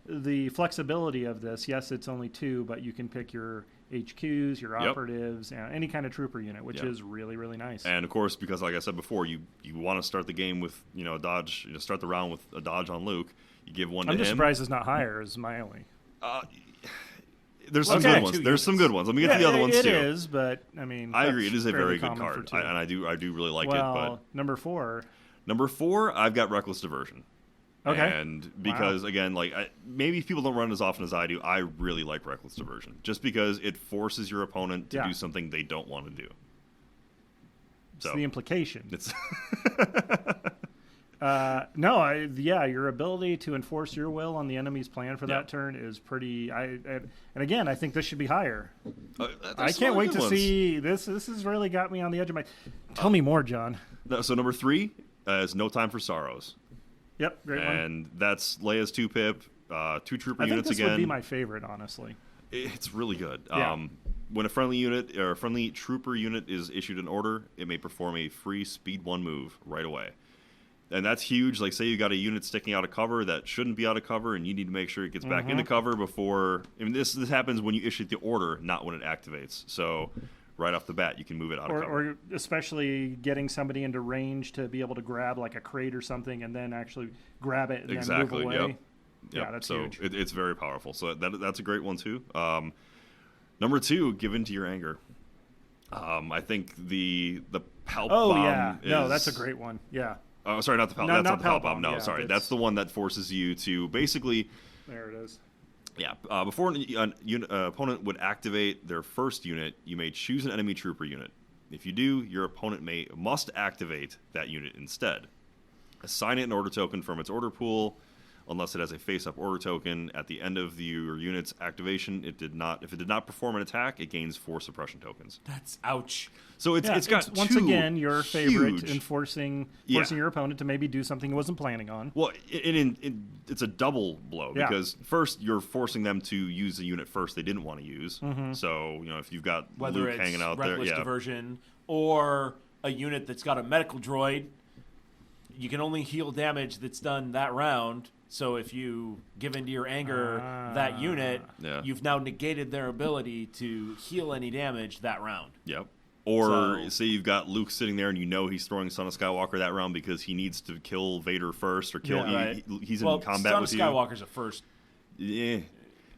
The flexibility of this, yes, it's only 2, but you can pick your HQs, your Yep. operatives, and any kind of trooper unit, which Yep. is really, really nice. And of course, because like I said before, you want to start the game with a dodge. Start the round with a dodge on Luke. You give 1 to I'm just him. surprised it's not higher as my only. There's some Okay. good ones. There's some good ones. Let me get to the other ones It too. is, but I mean, I agree. that's It is a fairly very good common for card, 2. and I do really like well, it. But number 4. number 4, I've got Reckless Diversion. Okay. And because again, maybe people don't run it as often as I do, I really like Reckless Diversion, just because it forces your opponent to do something they don't want to do. It's the implication. It's your ability to enforce your will on the enemy's plan for that turn is pretty. And again, I think this should be higher. I can't wait to see this. This has really got me on the edge of my. Tell me more, John. So number 3 is No Time for Sorrows. Yep, great one. And that's Leia's 2-pip, 2 trooper I think units this again. would be my favorite, honestly. It's really good. Yeah. When a friendly unit or a friendly trooper unit is issued an order, it may perform a free speed 1 move right away. And that's huge. Like, say you got a unit sticking out of cover that shouldn't be out of cover, and you need to make sure it gets back into cover before. I mean, this happens when you issue the order, not when it activates. So, right off the bat, you can move it out of cover. Or especially getting somebody into range to be able to grab like a crate or something, and then actually grab it and then move away. Yep. Yeah, that's so huge. It's very powerful. So that's a great one too. Number 2, give in to your anger. I think the Palp Oh bomb. yeah, no, is- that's a great one. Yeah, Oh, sorry, not the Palp. No, That's not not the Palp Palp bomb. bomb, No, yeah, sorry, that's- that's the one that forces you to basically. there it is. Yeah, before an opponent would activate their first unit, you may choose an enemy trooper unit. If you do, your opponent must activate that unit instead. Assign it an order token from its order pool, unless it has a face-up order token. At the end of your unit's activation, if it did not perform an attack, it gains 4 suppression tokens. That's ouch. So it's got once two again your favorite huge- in forcing Yeah. your opponent to maybe do something he wasn't planning on. Well, it's a double blow Yeah. because first you're forcing them to use a unit first they didn't want to use. So if you've got Whether Luke it's hanging out there, reckless yeah, diversion or a unit that's got a medical droid, you can only heal damage that's done that round. So if you give into your anger that unit, Yeah. you've now negated their ability to heal any damage that round. yep. Or So- say you've got Luke sitting there and you know he's throwing Son of Skywalker that round because he needs to kill Vader first or kill. Yeah, right. He's Well, in combat Son with of you. Skywalker's a first. Yeah.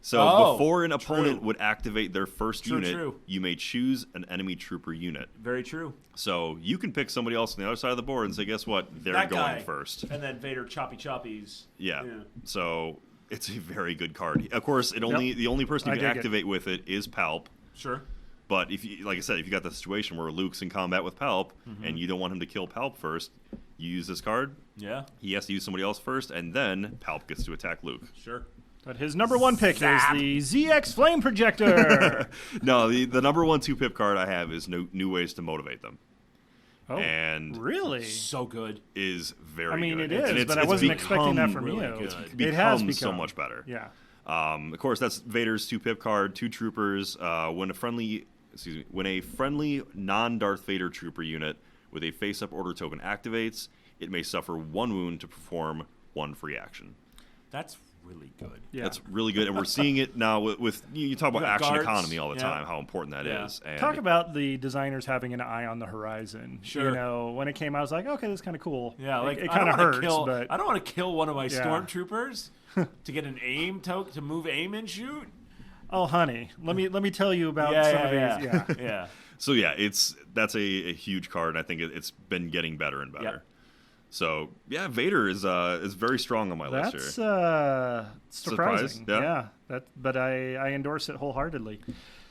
So Oh, before an opponent true. would activate their first True, unit, true. you may choose an enemy trooper unit. Very true. So you can pick somebody else on the other side of the board and say, guess what? They're That going guy. first. And then Vader choppies. Yeah. So it's a very good card. Of course, the only person I you can dig it. activate with it is Palp. Sure. But if you, like I said, if you got the situation where Luke's in combat with Palp and you don't want him to kill Palp first, you use this card. Yeah. He has to use somebody else first, and then Palp gets to attack Luke. Sure. But his number 1 pick is the ZX Flame Projector. No, the number 1 2-pip card I have is New Ways to Motivate Them. Oh, And really? So good. is very I mean, good. it And is, but I wasn't expecting that from really you. good. It's It has become so become. much better. Yeah. Of course, that's Vader's 2-pip card, 2 troopers. When a friendly non-Darth Vader trooper unit with a face-up order token activates, it may suffer 1 wound to perform 1 free action. That's really good. Yeah. That's really good, and we're seeing it now with you talk about You got action guards, economy all the yeah. time, how important that is. Yeah. And Talk about the designers having an eye on the horizon. Sure. You know, when it came out, I was like, okay, that's kind of cool. Yeah, like it I kind of don't wanna hurts, kill, but I don't want to kill one of my Yeah. stormtroopers to get an aim token to move aim and shoot. oh, honey, let me tell you about some of these. Yeah. yeah. So yeah, that's a huge card, and I think it's been getting better and better. Yep. So yeah, Vader is very strong on my list That's here. surprising. Yeah. Yeah. But I endorse it wholeheartedly.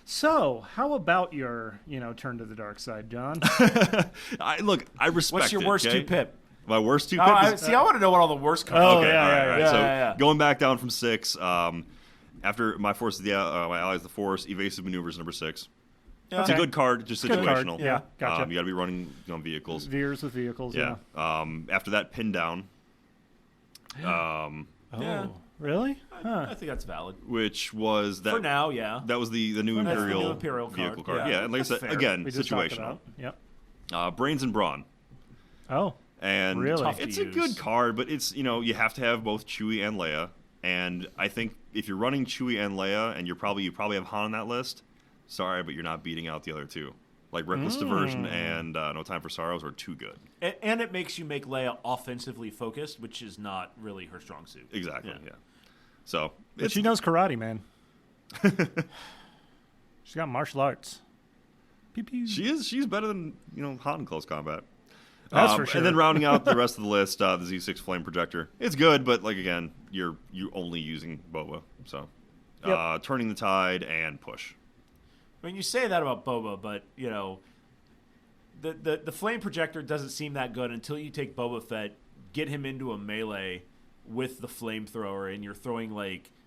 So, how about your, turn to the dark side, John? I respect. What's your worst okay? 2-pip? My worst 2-pip. I is, want to know what all the worst cards. Oh, okay, yeah, all right, yeah, all right. yeah. So Yeah. going back down from 6, after my force, my allies, the Force, evasive maneuvers number 6. It's a Okay. good card, just Good card, situational. yeah, gotcha. You got to be running vehicles. Veers with vehicles. Yeah. After that, pin down. Oh, Yeah. really? I Huh. think that's valid. Which was that For now, yeah. That was the new That's the Imperial, new Imperial vehicle card. card. Yeah, Yeah, and like I that's said, fair. again, We just talked situational. about. Yep. Brains and brawn. Oh, And Really? Tough to it's a use. good card, but it's you have to have both Chewie and Leia. And I think if you're running Chewie and Leia, and you probably have Han on that list, sorry, but you're not beating out the other 2. Like Reckless Diversion and No Time for Sorrows are too good. And it makes you make Leia offensively focused, which is not really her strong suit. Exactly. Yeah. Yeah. So but she knows karate, man. She's got martial arts. Pew pew. she's better than Han in close combat. That's for sure. And then rounding out the rest of the list, the Z6 Flame Projector. It's good, but again, you're only using Boba. So Yep. Turning the Tide and Push. I mean, you say that about Boba, but the flame projector doesn't seem that good until you take Boba Fett, get him into a melee with the flamethrower, and you're throwing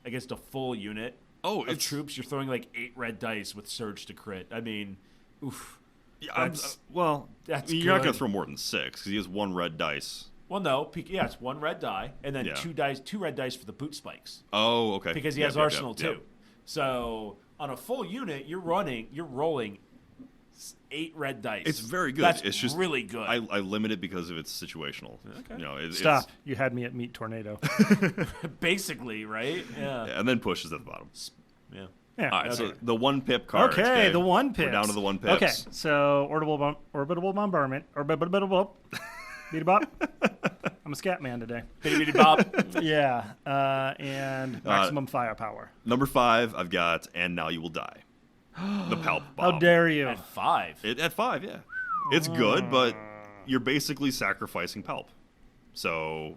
against a full unit of troops. You're throwing 8 red dice with surge to crit. I mean, oof. Yeah, That's you're not going good. to throw more than 6 because he has 1 red dice. Well, no. It's 1 red die, and then 2 red dice for the boot spikes. Oh, okay. Because he has Arsenal too. So on a full unit, you're rolling 8 red dice. It's very good. That's it's just really good. I limit it because of it's situational. Okay. Stop. You had me at meat tornado. Basically, right? Yeah. And then pushes at the bottom. Yeah. Yeah. All right, so the 1 pip card. Okay, the 1 pips. We're down to the 1 pips. Okay, so orbitable bombardment. Beat bop. I'm a scat man today. Bitty bop. Yeah, and maximum firepower. Number 5, I've got, and now you will die. The Palp Bomb. How dare you? At 5. At 5, yeah. It's good, but you're basically sacrificing Palp. So.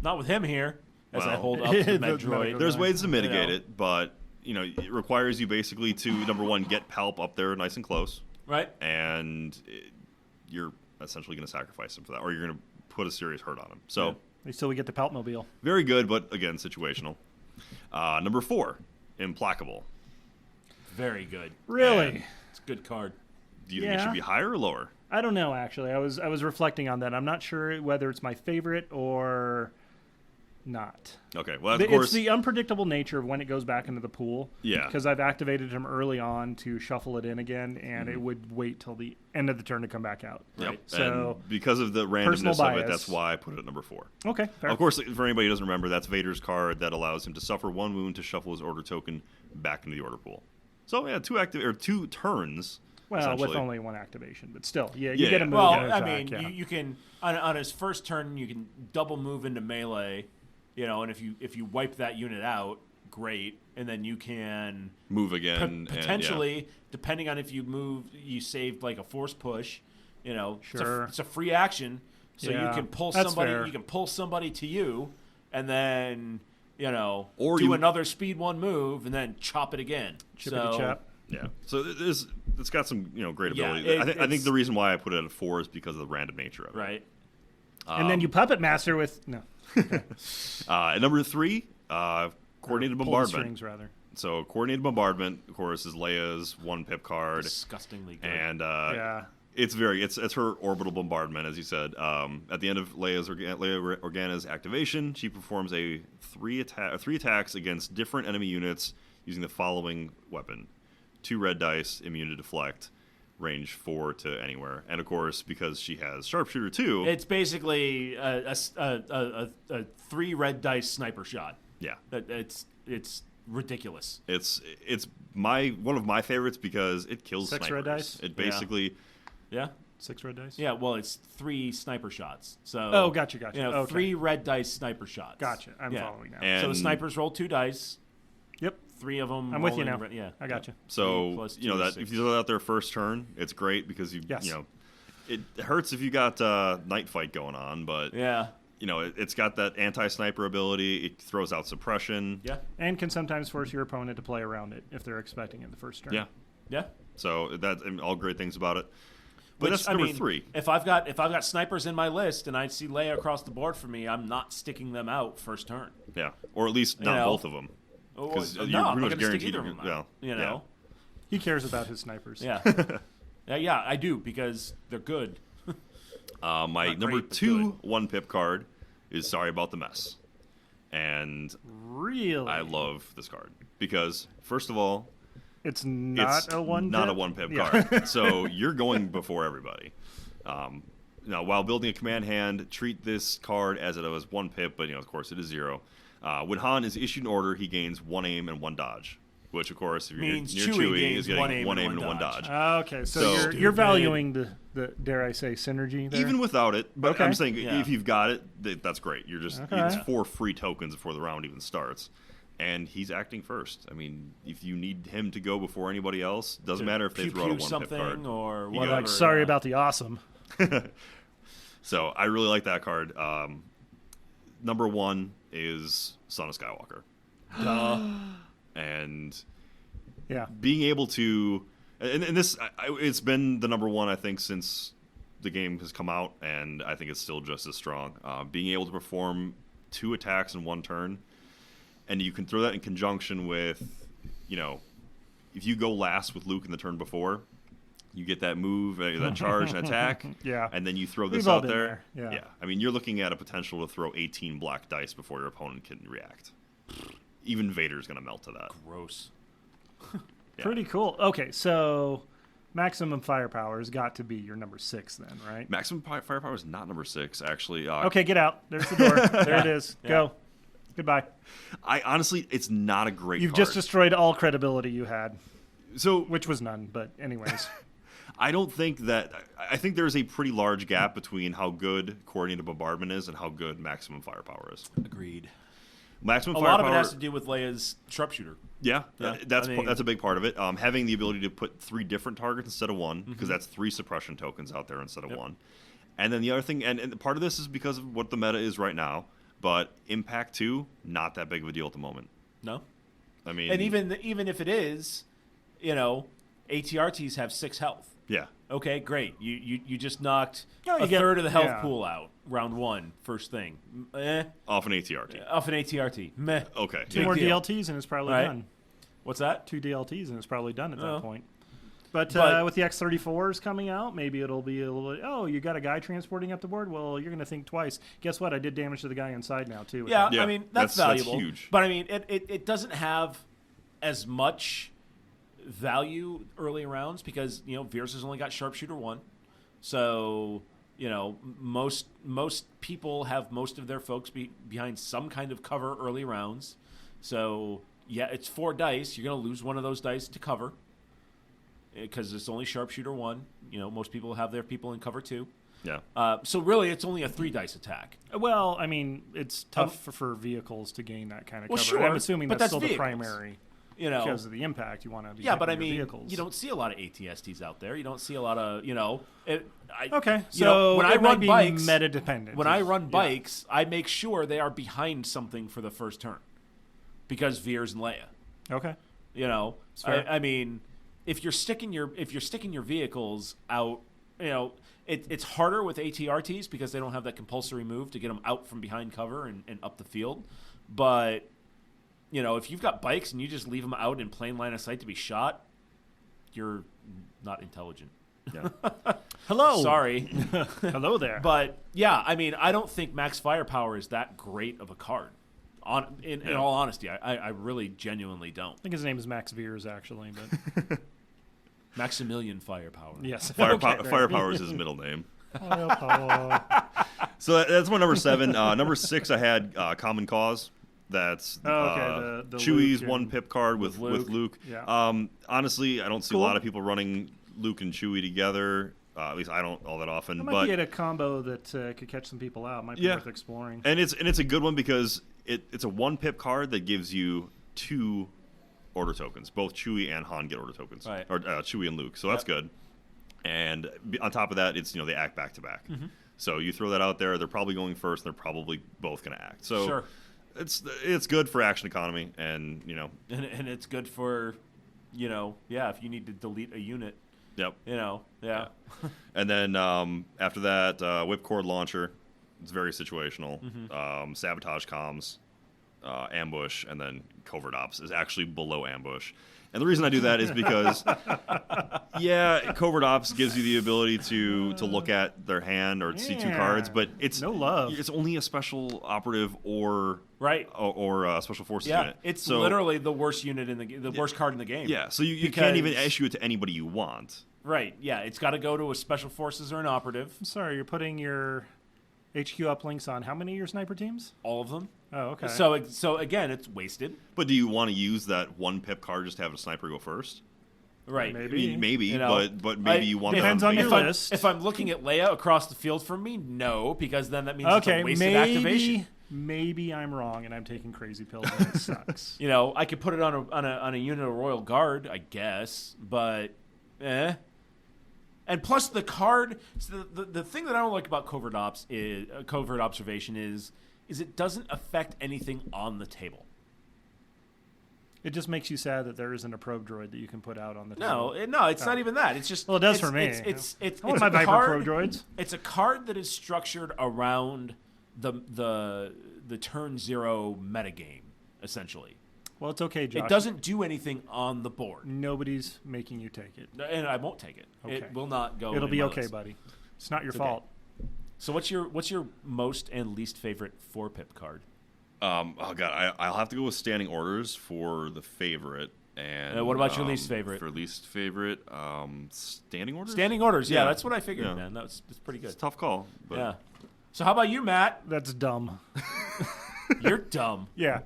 Not with him here, as I Well, hold up the Metroid. There's ways to mitigate it, but it requires you basically to, number 1, get Palp up there nice and close. Right. And you're essentially going to sacrifice him for that, or you're going to put a serious hurt on him. So Still we get the Palpmobile. very good, but again, situational. Number 4, Implacable. Very good. Really? And It's a good card. do you think it should be higher or lower? I don't know, actually. I was reflecting on that. I'm not sure whether it's my favorite or not. Okay, well, of course. It's the unpredictable nature of when it goes back into the pool. Yeah. Because I've activated him early on to shuffle it in again, and it would wait till the end of the turn to come back out. Yep. Right. So and because of the randomness of it, that's why I put it at number 4. okay, fair. Of course, for anybody who doesn't remember, that's Vader's card that allows him to suffer 1 wound to shuffle his order token back into the order pool. So yeah, 2 turns. Well, with essentially. only 1 activation, but still, you Yeah, get a yeah. move. Well, and an I attack, mean, yeah. you can on his first turn, you can double move into melee, and if you wipe that unit out, great, and then you can Move again. potentially, depending on if you saved like a force push, Sure. it's a free action, so Yeah, you can pull that's somebody, fair. you can pull somebody to you, and then Or do you- another speed 1 move, and then chop it again. Chippity chap. Yeah. So it's got some great Yeah, ability. I think the reason why I put it at 4 is because of the random nature of it. Right. And then you puppet master with At number 3, coordinated pull the bombardment. strings rather. So coordinated bombardment, of course, is Leia's 1 pip card, Disgustingly good. and Yeah. it's her orbital bombardment, as you said. At the end of Leia Organa's activation, she performs a 3 attacks against different enemy units using the following weapon: 2 red dice, immune to deflect, range 4 to anywhere, and of course, because she has sharpshooter 2, It's basically a 3 red dice sniper shot. yeah, It's ridiculous. it's one of my favorites because it kills 6 snipers. red dice? It basically. Yeah. 6 red dice. Yeah. Well, it's 3 sniper shots. So. Oh, gotcha. Okay. 3 red dice sniper shots. Gotcha. I'm Yeah. following now. And So the snipers roll 2 dice. Yep. 3 of them. I'm with you now. Yeah. I gotcha. So 3 plus 2 that is if 6. you throw out their first turn, it's great because Yes. it hurts if you got night fight going on, but Yeah. it's got that anti-sniper ability. It throws out suppression. Yeah. And can sometimes force your opponent to play around it if they're expecting it the first turn. Yeah. Yeah. So that's all great things about it. But Which, that's number 3. If I've got snipers in my list and I see Leia across the board for me, I'm not sticking them out first turn. Yeah, or at least not both of them. Or, 'Cause no, you're I'm pretty not much going to stick guaranteed either to of them get- out. yeah. He cares about his snipers. Yeah. Yeah, I do because they're good. My Not number great, but 2 1 pip card is Sorry About the Mess, and Really? I love this card because first of all, It's not it's a 1 not pip? a 1 pip Yeah. card. So you're going before everybody. Now, while building a command hand, treat this card as it was 1 pip, but of course it is 0. When Han is issued an order, he gains 1 aim and 1 dodge, which of course if you're Means near Chewie Chewie gains is getting 1 aim 1 and aim and 1 1 dodge. Okay, so, So- you're Stupid. valuing the dare I say synergy there. Even without it, but Okay. I'm saying Yeah. if you've got it, that's great. You're just Okay. it's 4 free tokens before the round even starts, and he's acting first. I mean, if you need him to go before anybody else, doesn't matter if they Pew throw out a pew 1 pip something card. or You whatever. like sorry yeah. about the awesome. So I really like that card. Number 1 is Son of Skywalker, and Yeah. being able to, and this, it's been the number 1 I think since the game has come out, and I think it's still just as strong. Being able to perform 2 attacks in 1 turn, and you can throw that in conjunction with, if you go last with Luke in the turn before, You get that move, that charge and attack, Yeah. and then you throw this We've all out been there. there, yeah. I mean, you're looking at a potential to throw 18 black dice before your opponent can react. Even Vader's going to melt to that. Gross. Yeah. Pretty cool. Okay, so maximum firepower has got to be your number 6 then, right? Maximum firepower is not number 6, actually. Okay, get out. There's the door. There it is. Go. Goodbye. I honestly, it's not a great You've card. just destroyed all credibility you had, So which was none, but anyways. I don't think that. I think there's a pretty large gap between how good Coordinated Bombardment is and how good Maximum Firepower is. Agreed. Maximum A Firepower. lot of it has to do with Leia's sharpshooter. Yeah, Yeah, that's I mean- that's a big part of it. Having the ability to put 3 different targets instead of 1, because that's 3 suppression tokens out there instead of 1. And then the other thing, and part of this is because of what the meta is right now, but Impact 2, not that big of a deal at the moment. No? I mean, And even if it is, ATRTs have 6 health. yeah, Okay, great. You just knocked Oh, you a get- third of the health yeah. pool out, round 1, first thing. off an ATRT. Off an ATRT. Meh. Okay, 2 yeah. more deal. DLTs and it's probably Right. done. What's that? 2 DLTs and it's probably done at Oh. that point. But But- with the X-34s coming out, maybe it'll be a little. Oh, you got a guy transporting up the board. Well, you're going to think twice. Guess what? I did damage to the guy inside now too. with Yeah, that. Yeah, I mean, that's that's valuable. huge. But I mean, it doesn't have as much value early rounds because, Veers has only got Sharpshooter 1. So, most people have most of their folks behind some kind of cover early rounds. So, yeah, it's 4 dice. You're going to lose one of those dice to cover because it's only Sharpshooter 1. Most people have their people in cover 2. Yeah. So really, it's only a 3 dice attack. Well, I mean, it's tough for vehicles to gain that kind of Well, cover. sure, I'm assuming but that's that's still the vehicles. primary Because because of the impact you want to be. yeah, but I hitting your mean, vehicles. you don't see a lot of ATSTs out there. You don't see a lot of, Okay, you know, so when I it might run be bikes, meta dependent. when I run bikes, I make sure they are behind something for the first turn because Veers and Leia. Okay. I mean, if you're sticking your vehicles out, it's harder with ATRTs because they don't have that compulsory move to get them out from behind cover and up the field. But if you've got bikes and you just leave them out in plain line of sight to be shot, you're not intelligent. Yeah. Hello. Sorry. Hello there. But yeah, I mean, I don't think Max Firepower is that great of a card. In all honesty, I really genuinely don't. I think his name is Max Veers, actually. But Maximilian Firepower. yes, Firepower is his middle name. Firepower. So that's my number 7. Number 6, I had Common Cause. That's the Chewie's Luke 1 and- pip card with Luke. Luke. Yeah. Honestly, I don't see Cool. a lot of people running Luke and Chewie together. At least I don't all that often. That might but be a combo that could catch some people out. Might be Yeah. worth exploring. and it's a good one because it's a 1 pip card that gives you 2 order tokens. Both Chewie and Han get order tokens, Right. or Chewie and Luke. So that's good. And on top of that, it's they act back to back. So you throw that out there, they're probably going first. They're probably both going to act. So Sure. it's good for action economy, and And it's good for, if you need to delete a unit, yep. yeah. And then after that, Whipcord Launcher. It's very situational. Sabotage Comms, Ambush, and then Covert Ops is actually below Ambush. And the reason I do that is because, Covert Ops gives you the ability to look at their hand or see 2 Yeah. cards, but it's No love. It's only a special operative or Right. or a special forces Yeah, unit. it's So- literally the worst unit in the worst card in the game. Yeah, so you can't even Because- issue it to anybody you want. Right. Yeah, it's got to go to a special forces or an operative. I'm sorry, you're putting your HQ uplinks on how many of your sniper teams? All of them. Oh, okay. So again, it's wasted. But do you want to use that 1 pip card just to have a sniper go first? Right. I mean, maybe, You know, but maybe you want depends them on to your make- list. If I'm looking at Leia across the field from me, no, because then that means it's okay, a wasted activation. maybe I'm wrong and I'm taking crazy pills and it sucks. I could put it on a unit of Royal Guard, I guess, but And plus the card. So the thing that I don't like about Covert Ops is Covert Observation is it doesn't affect anything on the table. It just makes you sad that there isn't a probe droid that you can put out on the No, table. it's not even that. It's just Well, it does it's- for me. It's I want my a Viper card, probe droids. It's a card that is structured around the turn 0 metagame, essentially. Well, it's okay, Josh. It doesn't do anything on the board. Nobody's making you take it. And I won't take it. Okay. It will not go. It'll in be my okay, list. buddy. It's not your Okay. fault. So what's your most and least favorite 4-pip card? Oh god, I'll have to go with standing orders for the favorite. And what about your least favorite? For least favorite, standing orders. Standing orders. Yeah, Yeah. that's what I figured, Yeah. man. That's pretty good. It's a tough call. But Yeah. So how about you, Matt? That's dumb. You're dumb. Yeah.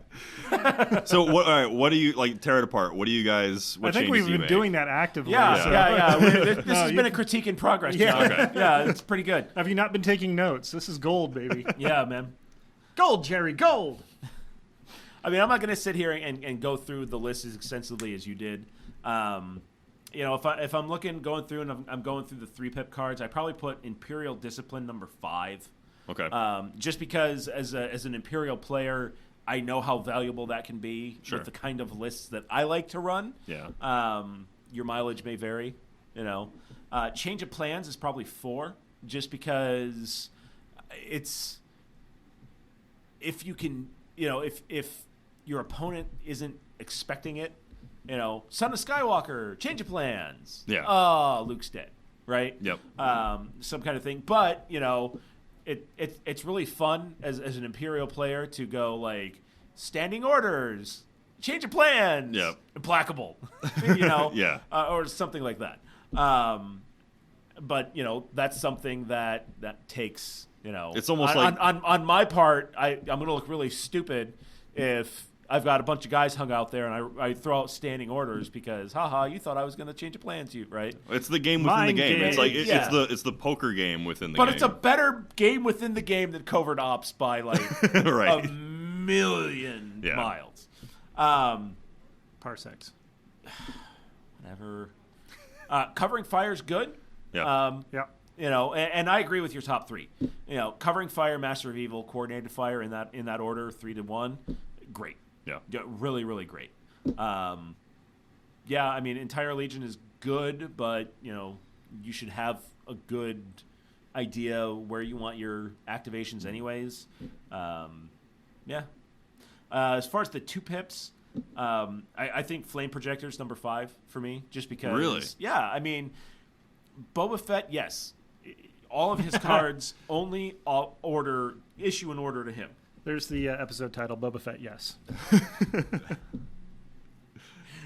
So what? All right, what do you like? Tear it apart. What do you guys? What I think changes we've do you been make? doing that actively. Yeah, so- yeah. This No, has you- been a critique in progress. Yeah. John. Okay. Yeah, it's pretty good. Have you not been taking notes? This is gold, baby. Yeah, man. Gold, Jerry, gold. I mean, I'm not going to sit here and go through the list as extensively as you did. If I'm going through and I'm going through the 3-pip cards, I probably put Imperial Discipline number 5. Okay. Just because as an Imperial player, I know how valuable that can be Sure. with the kind of lists that I like to run. Yeah. Your mileage may vary, Change of Plans is probably 4, just because it's if you can, if your opponent isn't expecting it, Son of Skywalker, Change of Plans. Yeah. Oh, Luke's dead, right? Yep. Some kind of thing. But, it's really fun as an Imperial player to go like standing orders, change of plans, Yep. implacable, Yeah. or something like that. But that's something that takes It's almost like- on my part, I'm going to look really stupid if I've got a bunch of guys hung out there and I throw out standing orders because, haha, you thought I was going to change a plan to you, right? It's the game within Mind the game. game. It's like Yeah. it's the poker game within the But game. it's a better game within the game than Covert Ops by like Right. a million Yeah. miles. Parsecs. Whatever. Covering fire is good. Yeah. Yeah. And I agree with your top 3. Covering fire, Master of Evil, coordinated fire in that order, 3-1, great. Yeah. Really, really great. Entire Legion is good, but you should have a good idea where you want your activations, anyways. As far as the 2-pips, I think Flame Projector's number 5 for me, just because. Really? Yeah, Boba Fett, yes. All of his cards only issue an order to him. There's the episode title, Boba Fett, yes.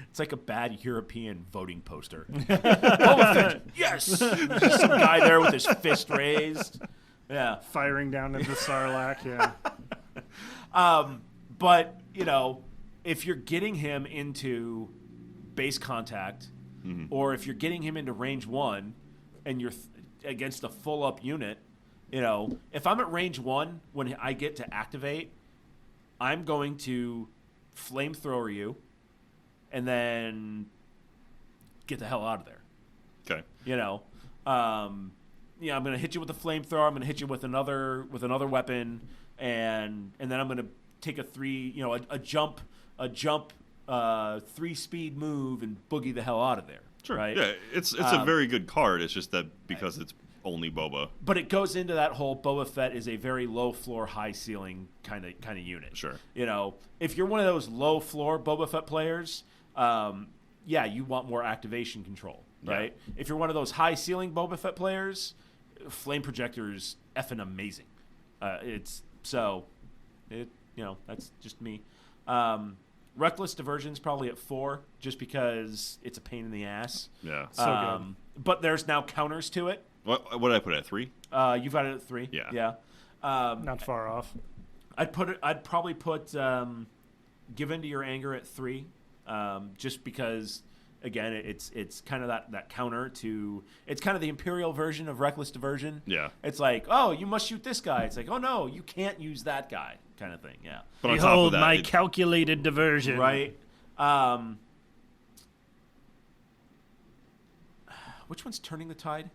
It's like a bad European voting poster. Boba Fett, yes! There's just some guy there with his fist raised. Yeah. Firing down into the Sarlacc, yeah. But, if you're getting him into base contact, or if you're getting him into range 1, and you're against a full-up unit, if I'm at range 1 when I get to activate, I'm going to flamethrower you and then get the hell out of there. Okay. I'm going to hit you with a flamethrower. I'm going to hit you with another weapon, and then I'm going to take a jump 3-speed move and boogie the hell out of there. Sure. Right? Yeah. It's a very good card. It's just that because it's only Boba. But it goes into that whole Boba Fett is a very low floor, high ceiling kind of unit. Sure. If you're one of those low floor Boba Fett players, you want more activation control, right? Yeah. If you're one of those high ceiling Boba Fett players, Flame Projector's effing amazing. That's just me. Reckless Diversion's probably at 4, just because it's a pain in the ass. Yeah. So good. But there's now counters to it. What did I put at 3? You've got it at 3. Yeah. Yeah. Not far off. I'd probably put Give In to Your Anger at 3, just because, again, it's kind of that counter to. It's kind of the Imperial version of Reckless Diversion. Yeah. It's like, oh, you must shoot this guy. It's like, oh no, you can't use that guy, kind of thing. Yeah. But on top of Behold that, my calculated diversion. Right. Which one's Turning the Tide?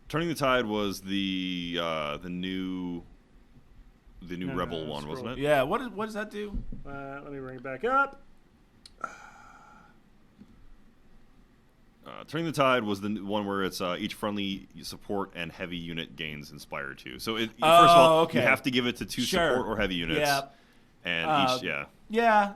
Turning the Tide was the new Rebel one, wasn't it? Yeah. What does that do? Let me bring it back up. Turning the Tide was the one where it's each friendly support and heavy unit gains Inspire 2. So first of all, okay. you have to give it to 2 Sure. support or heavy units. Yeah. And each, Yeah.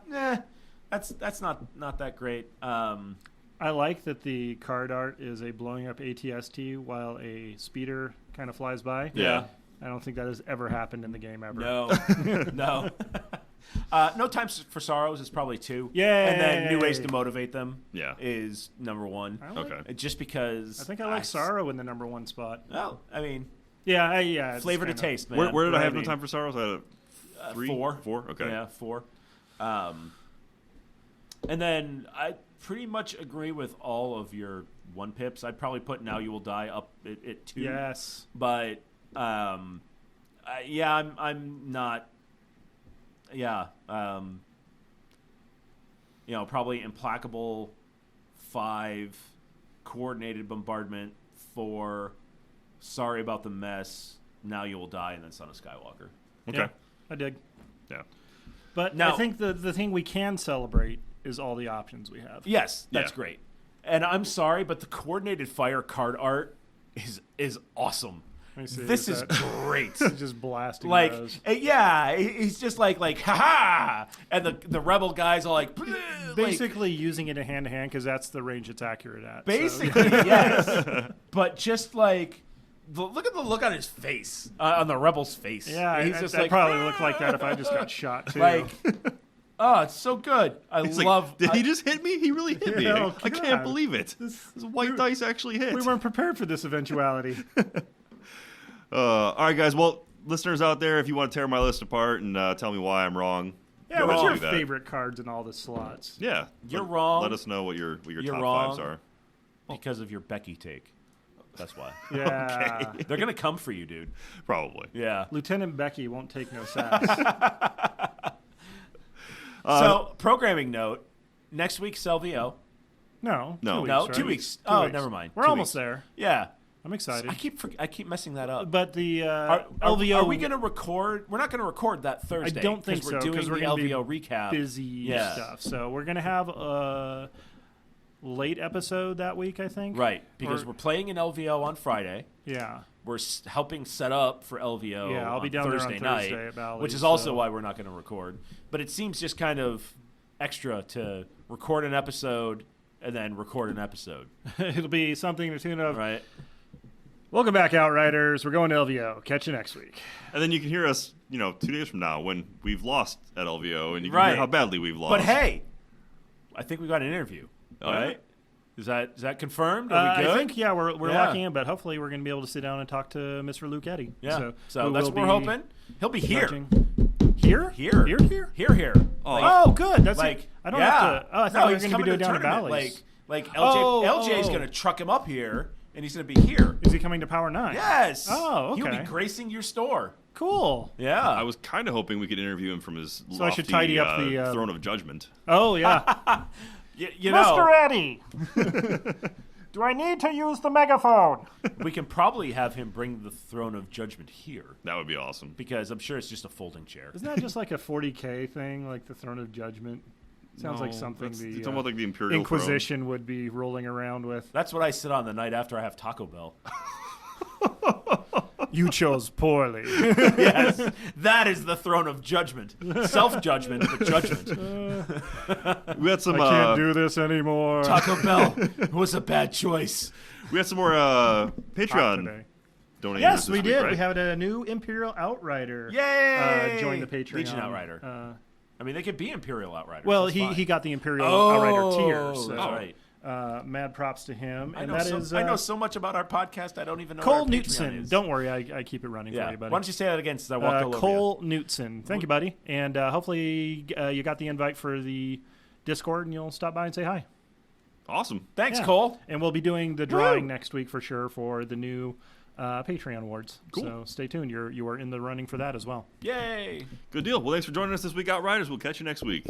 That's not that great. I like that the card art is a blowing up ATST while a speeder kind of flies by. Yeah. I don't think that has ever happened in the game ever. No, no. No Time for Sorrows is probably 2. Yay! And then New Ways to Motivate Them is number 1. Okay. Just because... I think I like Sorrow in the number 1 spot. Well, I mean... Yeah. Flavor to taste, man. Where did I have No Time for Sorrows? I had a 3? 4. 4? Okay. Yeah, 4. And then I pretty much agree with all of your 1 pips. I'd probably put Now You Will Die up at 2. Yes. But, I'm not... Yeah. Probably Implacable 5, Coordinated Bombardment 4, Sorry About the Mess, Now You Will Die, and then Son of Skywalker. Okay. Yeah, I dig. Yeah. But Now, I think the thing we can celebrate is all the options we have. Yes, that's great. And I'm sorry, but the Coordinated Fire card art is awesome. This is great. He's just blasting those. He's just like ha-ha! And the rebel guys are like... Basically using it in hand-to-hand because that's the range it's accurate at. Basically, yes. But just like... Look at the look on his face, on the rebel's face. Yeah, he's just that probably looked like that if I just got shot, too. Oh, it's so good. I love... Did he just hit me? He really hit me. Oh, I can't believe it. This white dice actually hit. We weren't prepared for this eventuality. All right, guys. Well, listeners out there, if you want to tear my list apart and tell me why I'm wrong, yeah, what's your favorite cards in all the slots? Yeah, you're wrong. Let us know what your top wrong 5s are. Because of your Becky take. That's why. Yeah. Okay. They're going to come for you, dude. Probably. Yeah. Lieutenant Becky won't take no sass. So, programming note, next week's LVO. No. 2 weeks, No, right? 2 weeks. 2 weeks. Never mind. We're 2 almost weeks. there. Yeah. I'm excited. I keep messing that up. But the LVO... Are we going to record? We're not going to record that Thursday. I don't think so. We're doing the LVO recap. Busy stuff. So we're going to have a late episode that week, I think. Right. Because we're playing an LVO on Friday. Yeah. We're helping set up for LVO Yeah, I'll be down Thursday there on night, Thursday at Bally's, which is also why we're not going to record. But it seems just kind of extra to record an episode and then record an episode. It'll be something to tune of. Right. Welcome back, Outriders. We're going to LVO. Catch you next week. And then you can hear us, 2 days from now when we've lost at LVO, and you can Right. hear how badly we've lost. But hey, I think we got an interview. Oh, right? yeah? Is that confirmed? Are we good? I think, we're locking in, but hopefully we're going to be able to sit down and talk to Mr. Luke Eddy. Yeah. So that's what we're hoping. He'll be here. Here? Here. Here. Oh, good. That's like I don't have to. Oh, I thought we were he's going to be coming doing down at tournament. Bally's. Like LJ's going to truck him up here, and he's going to be here. Is he coming to Power 9? Yes. Oh, okay. He'll be gracing your store. Cool. Yeah. I was kind of hoping we could interview him from his lofty, I should tidy up the Throne of Judgment. Oh, yeah. You know, Mr. Eddy, do I need to use the megaphone? we can probably have him bring the Throne of Judgment here. That would be awesome. Because I'm sure it's just a folding chair. Isn't that just like a 40K thing, like the Throne of Judgment? Sounds like something you're talking about like the Imperial Inquisition throne. would be rolling around with. That's what I sit on the night after I have Taco Bell. You chose poorly. Yes, that is the Throne of Judgment. Self-judgment, but judgment. We had some. I can't do this anymore. Taco Bell was a bad choice. We had some more Patreon donators. Yes, this we week, did. right? We had a new Imperial Outrider. Yay! Join the Patreon. Legion Outrider. I mean, they could be Imperial Outriders. Well, That's fine. he got the Imperial Outrider tier. So, that's right. Mad props to him. I know so much about our podcast, I don't even know Cole what our Patreon Knutson. is. Don't worry, I keep it running for you, buddy. Why don't you say that again since I walked all over Cole Knutson. Thank you, buddy. And hopefully you got the invite for the Discord and you'll stop by and say hi. Awesome. Thanks, Cole. And we'll be doing the drawing next week for sure for the new Patreon awards. Cool. So stay tuned. You are in the running for that as well. Yay. Good deal. Well, thanks for joining us this week, Outriders. We'll catch you next week.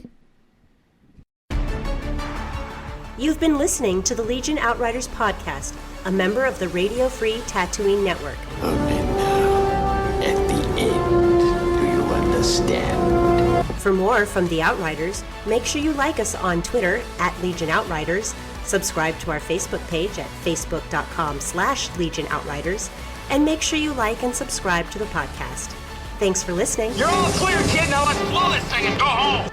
You've been listening to the Legion Outriders Podcast, a member of the Radio Free Tattooing Network. Only now, at the end, do you understand? For more from the Outriders, make sure you like us on Twitter at Legion Outriders, subscribe to our Facebook page at facebook.com/Legion Outriders, and make sure you like and subscribe to the podcast. Thanks for listening. You're all clear, kid. Now let's blow this thing and go home.